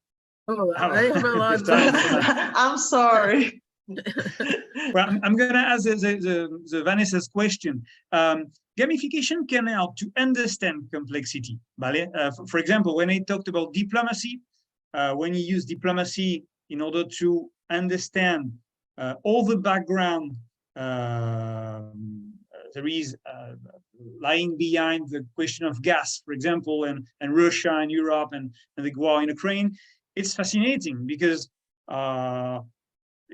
Oh, I have a lot. I'm sorry. Well, I'm going to ask the Vanessa's question. Gamification can help to understand complexity. Vale? For example, when I talked about diplomacy, when you use diplomacy in order to understand all the background there is lying behind the question of gas, for example, and Russia and Europe and the war in Ukraine, it's fascinating because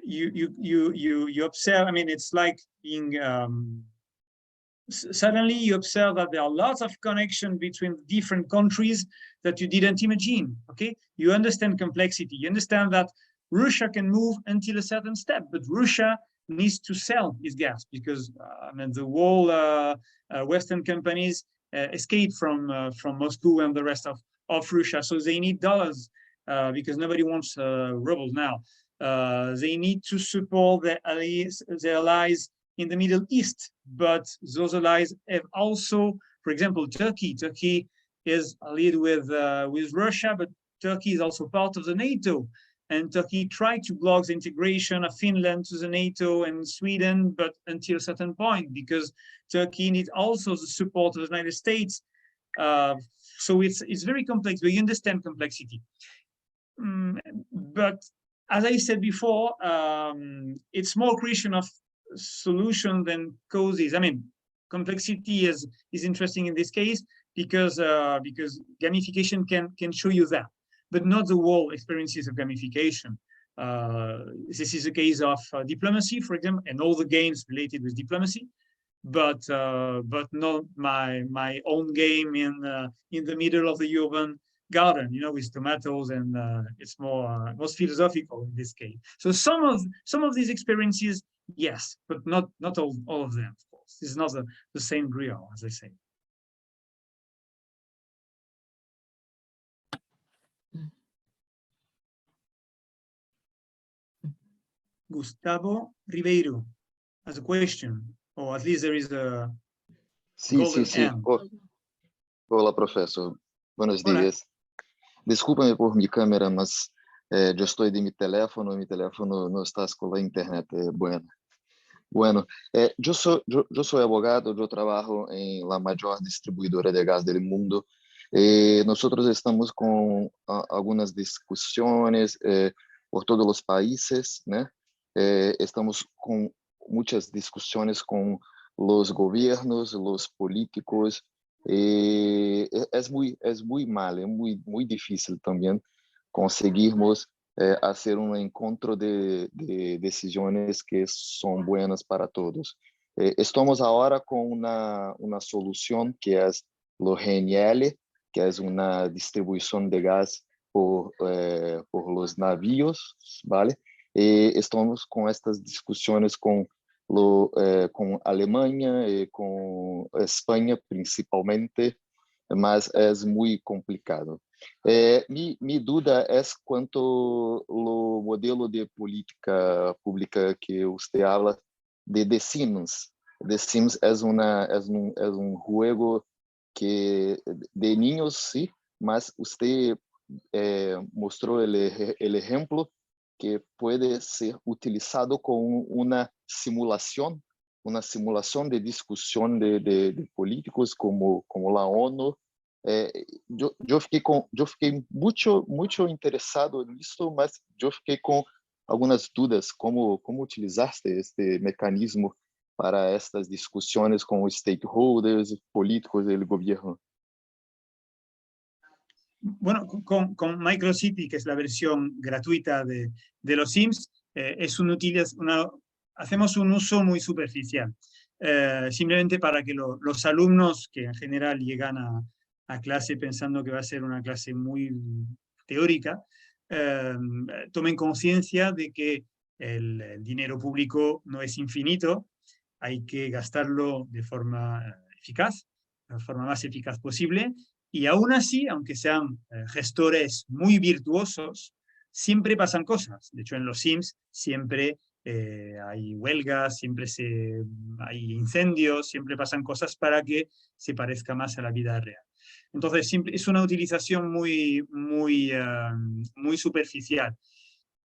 you observe. I mean, it's like being suddenly you observe that there are lots of connection between different countries that you didn't imagine. Okay, you understand complexity. You understand that Russia can move until a certain step, but Russia needs to sell its gas because I mean the whole Western companies escaped from Moscow and the rest of Russia, so they need dollars because nobody wants rubles now. They need to support their allies in the Middle East, but those allies have also For example, Turkey is allied with Russia, but Turkey is also part of the NATO. And Turkey tried to block the integration of Finland to the NATO and Sweden, but until a certain point, because Turkey needs also the support of the United States. So it's very complex. We understand complexity. But as I said before, it's more a question of solution than causes. I mean, complexity is interesting in this case because gamification can show you that, but not the whole experiences of gamification. This is a case of diplomacy, for example, and all the games related with diplomacy, but not my own game in the middle of the urban garden, you know, with tomatoes, and it's more philosophical in this case. So some of these experiences, yes, but not all of them, of course. This is not the same real, as I say. Gustavo Ribeiro has a question, or at least there is a golden M. Olá, professor. Buenos Hola. días. Desculpa-me por mi cámara, mas yo estoy de mi teléfono no está con la internet buena. Bueno, yo soy abogado, yo trabajo en la mayor distribuidora de gas del mundo. Nosotros estamos con algunas discusiones por todos los países, ¿no? Estamos con muchas discusiones con los gobiernos, los políticos. Es muy mal, es muy difícil también conseguirmos hacer un encuentro de decisiones que son buenas para todos. Estamos ahora con una solución que es lo GNL, que es una distribución de gas por los navíos, ¿vale? Estamos con estas discusiones con Alemania, con España principalmente, mas es muy complicado. Mi duda es cuanto lo modelo de política pública que usted habla de The Sims. The Sims es un juego que de niños, sí, mas usted mostró el ejemplo que puede ser utilizado como una simulación de discusión de políticos como la ONU. Yo fiquei mucho interesado en esto, mas yo fiquei con algunas dudas cómo utilizaste este mecanismo para estas discusiones con stakeholders, políticos del gobierno. Bueno, con MicroCity, que es la versión gratuita de los Sims, hacemos un uso muy superficial, simplemente para que los alumnos, que en general llegan a clase pensando que va a ser una clase muy teórica, tomen conciencia de que el dinero público no es infinito, hay que gastarlo de forma eficaz, de la forma más eficaz posible. Y aún así, aunque sean gestores muy virtuosos, siempre pasan cosas. De hecho, en los Sims siempre hay huelgas, siempre hay incendios, siempre pasan cosas para que se parezca más a la vida real. Entonces, es una utilización muy superficial.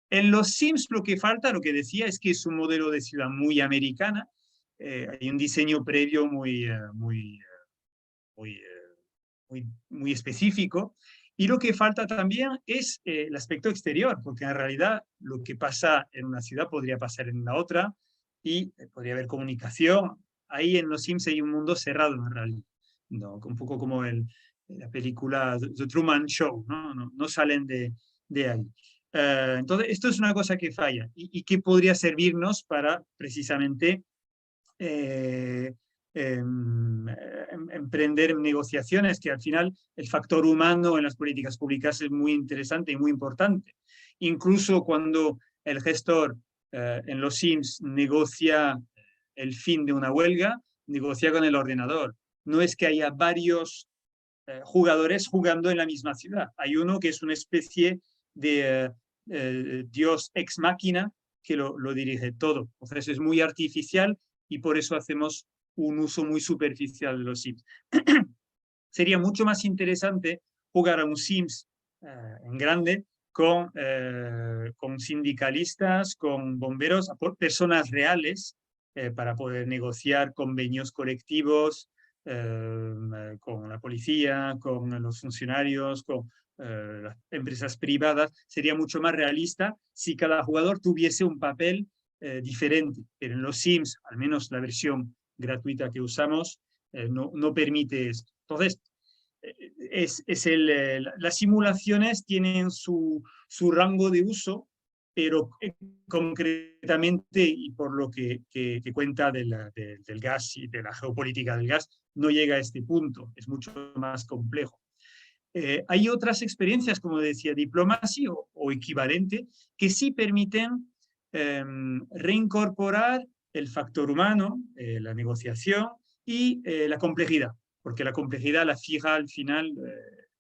En los Sims lo que falta, lo que decía, es que es un modelo de ciudad muy americana. Hay un diseño previo muy específico, y lo que falta también es el aspecto exterior, porque en realidad lo que pasa en una ciudad podría pasar en la otra, y podría haber comunicación. Ahí en los Sims hay un mundo cerrado en realidad, ¿no? Un poco como la película The Truman Show, no salen de ahí. Entonces esto es una cosa que falla y que podría servirnos para precisamente emprender negociaciones, que al final el factor humano en las políticas públicas es muy interesante y muy importante. Incluso cuando el gestor en los Sims negocia el fin de una huelga, negocia con el ordenador. No es que haya varios jugadores jugando en la misma ciudad. Hay uno que es una especie de dios ex máquina que lo dirige todo. Entonces es muy artificial, y por eso hacemos un uso muy superficial de los Sims. Sería mucho más interesante jugar a un Sims en grande con sindicalistas, con bomberos, personas reales, para poder negociar convenios colectivos con la policía, con los funcionarios, con las empresas privadas. Sería mucho más realista si cada jugador tuviese un papel diferente. Pero en los Sims, al menos la versión gratuita que usamos, no permite esto. Entonces, las simulaciones tienen su rango de uso, pero concretamente, y por lo que cuenta del gas y de la geopolítica del gas, no llega a este punto, es mucho más complejo. Hay otras experiencias, como decía, Diplomacy o equivalente, que sí permiten reincorporar el factor humano, la negociación y la complejidad, porque la complejidad la fija al final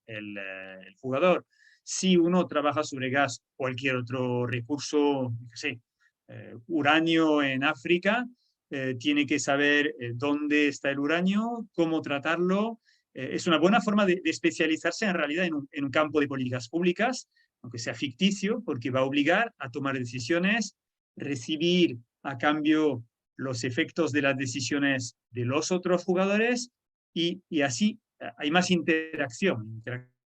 el jugador. Si uno trabaja sobre gas, cualquier otro recurso, no sé, uranio en África, tiene que saber dónde está el uranio, cómo tratarlo. Es una buena forma de especializarse en realidad en un campo de políticas públicas, aunque sea ficticio, porque va a obligar a tomar decisiones, recibir a cambio los efectos de las decisiones de los otros jugadores y así hay más interacción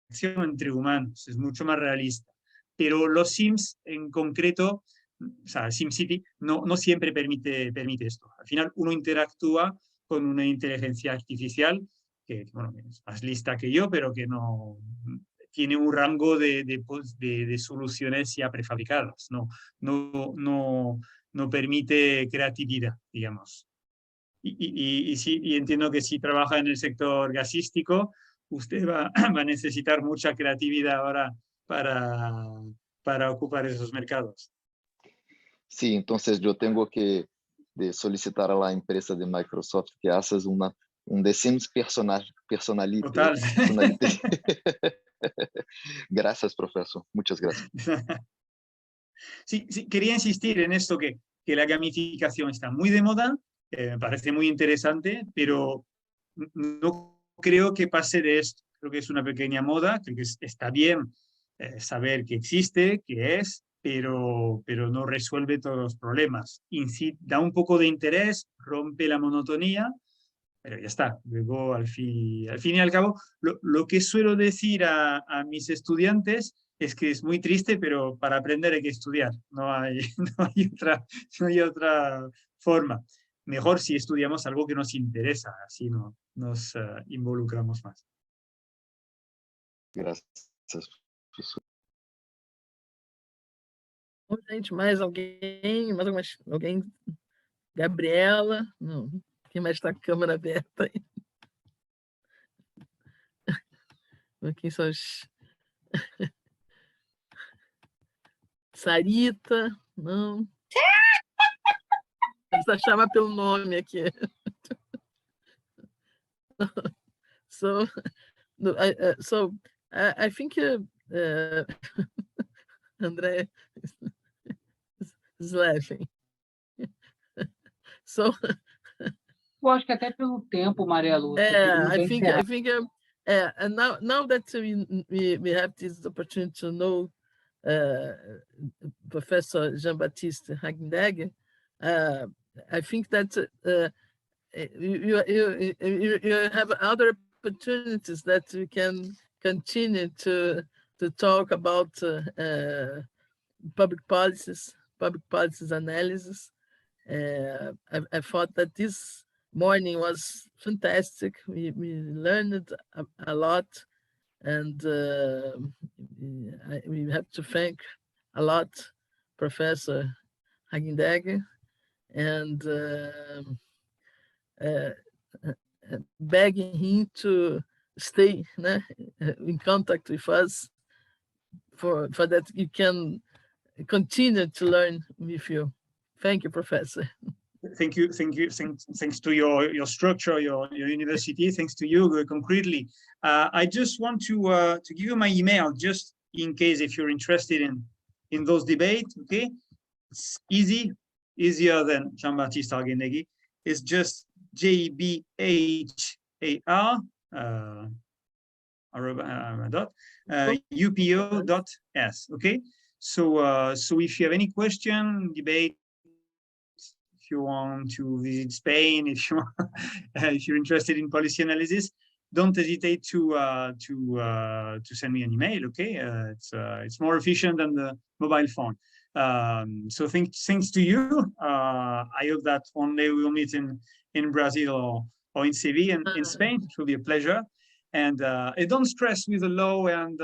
entre humanos, es mucho más realista. Pero los Sims en concreto, o sea, SimCity, no siempre permite esto. Al final uno interactúa con una inteligencia artificial que bueno, es más lista que yo, pero que no tiene un rango de soluciones ya prefabricadas. No permite creatividad, digamos. Y entiendo que si trabaja en el sector gasístico, usted va a necesitar mucha creatividad ahora para ocupar esos mercados. Sí, entonces yo tengo que solicitar a la empresa de Microsoft que haces un The Sims personality. Total. Gracias, profesor. Muchas gracias. Sí, quería insistir en esto que la gamificación está muy de moda, me parece muy interesante, pero no creo que pase de esto. Creo que es una pequeña moda, creo que está bien saber que existe, que es, pero no resuelve todos los problemas. Da un poco de interés, rompe la monotonía, pero ya está. Luego, al fin y al cabo, lo que suelo decir a mis estudiantes es que es muy triste, pero para aprender hay que estudiar. No hay otra forma. Mejor si estudiamos algo que nos interesa, así nos involucramos más. Gracias, professor. Bom, gente, mais alguém? Alguém? Gabriela? Não. Quem mais está com a câmera aberta aí? Quem são os... Sarita? Não. Precisa chamar pelo nome aqui. So I think André is laughing. So Eu acho que até pelo tempo, Maria Lúcia. I think and now that we have this opportunity to know Professor Jean-Baptiste Hagendegger, I think that you have other opportunities that we can continue to talk about public policies analysis. I thought that this morning was fantastic. We learned a lot, and we have to thank a lot Professor Hagendegger, and begging him to stay in contact with us for that you can continue to learn with you. Thank you, Professor. Thank you. Thanks to your structure, your university. Thanks to you concretely. I just want to give you my email, just in case if you're interested in those debates. Okay, it's easier than Jean-Baptiste Hagendegger. It's just JBHAR, UPO.S. Okay, so if you have any question, debate, if you want to visit Spain, if you if you're interested in policy analysis, don't hesitate to send me an email. Okay, it's more efficient than the mobile phone. So thanks to you. I hope that one day we will meet in Brazil or in Seville and in Spain. It will be a pleasure. And don't stress with the law and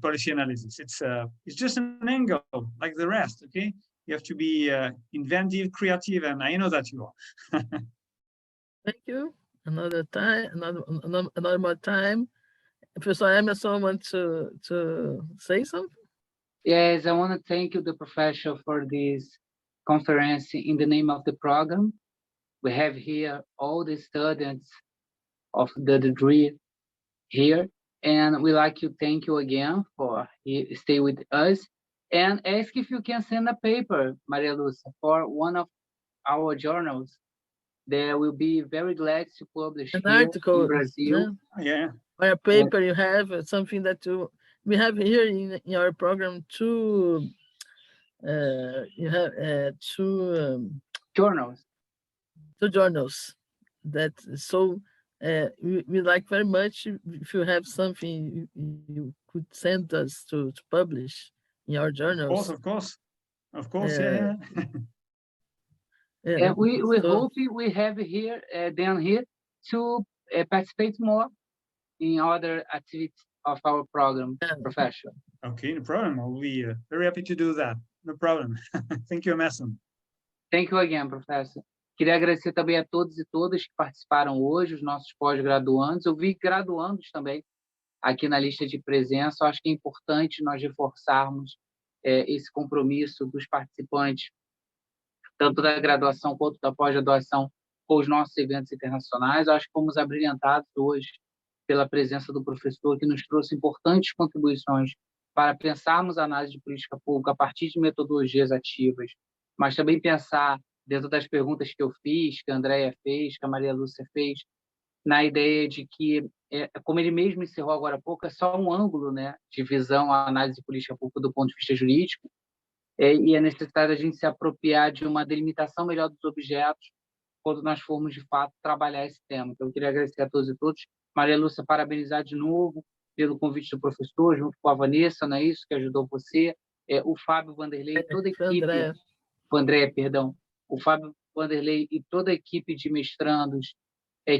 policy analysis. It's just an angle like the rest. Okay, you have to be inventive, creative, and I know that you are. Thank you. Another more time. Professor Emerson want to say something? Yes, I want to thank you, the professor, for this conference in the name of the program. We have here all the students of the degree here, and we like to thank you again for stay with us, and ask if you can send a paper, Maria Lucia, for one of our journals. They will be very glad to publish An here article, in Brazil. Yeah. Or a paper you have, something that we have here in our program two, you have two Journals. two journals that we like very much if you have something you could send us to publish in our journals. Of course, yeah. And we hope we have here them here to participate more in other activities of our program, Professor. Okay, no problem. I'll be very happy to do that. No problem. Thank you, Emerson. Thank you again, Professor. Queria agradecer também a todos e todas que participaram hoje, os nossos pós-graduandos. Eu vi graduandos também aqui na lista de presença. Eu acho que é importante nós reforçarmos esse compromisso dos participantes, tanto da graduação quanto da pós-graduação, com os nossos eventos internacionais. Eu acho que fomos abrilhantados hoje pela presença do professor, que nos trouxe importantes contribuições para pensarmos a análise de política pública a partir de metodologias ativas, mas também pensar, dentro das perguntas que eu fiz, que a Andréia fez, que a Maria Lúcia fez, na ideia de que, como ele mesmo encerrou agora há pouco, é só um ângulo, né, de visão à análise de política pública do ponto de vista jurídico, e a necessidade de a gente se apropriar de uma delimitação melhor dos objetos quando nós formos, de fato, trabalhar esse tema. Então, eu queria agradecer a todos e todas. Maria Lúcia, parabenizar de novo pelo convite do professor, junto com a Vanessa, não é isso, que ajudou você, o Fábio Vanderlei, toda a equipe, Andréia, perdão, o Fábio Vanderlei e toda a equipe de mestrandos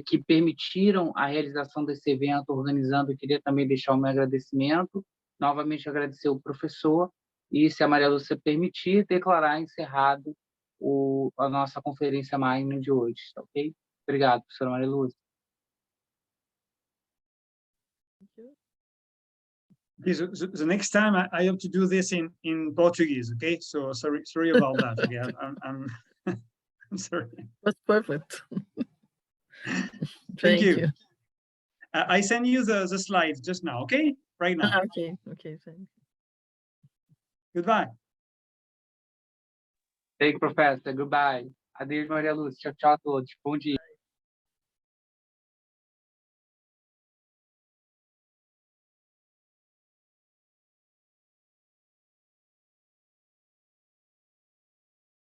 que permitiram a realização desse evento, organizando. Eu queria também deixar o meu agradecimento, novamente agradecer o professor, e, se a Maria Lúcia permitir, declarar encerrado a nossa conferência magna de hoje, tá ok? Obrigado, professora Maria Lúcia. Okay, so the next time I have to do this in Portuguese, okay? So sorry about that. Okay, I'm sorry. That's perfect. Thank you. I send you the slides just now, okay? Right now. Okay, thank you. Goodbye. Thank you, Professor. Goodbye. Adeus, Maria Lúcia. Tchau, tchau a todos. Bom dia.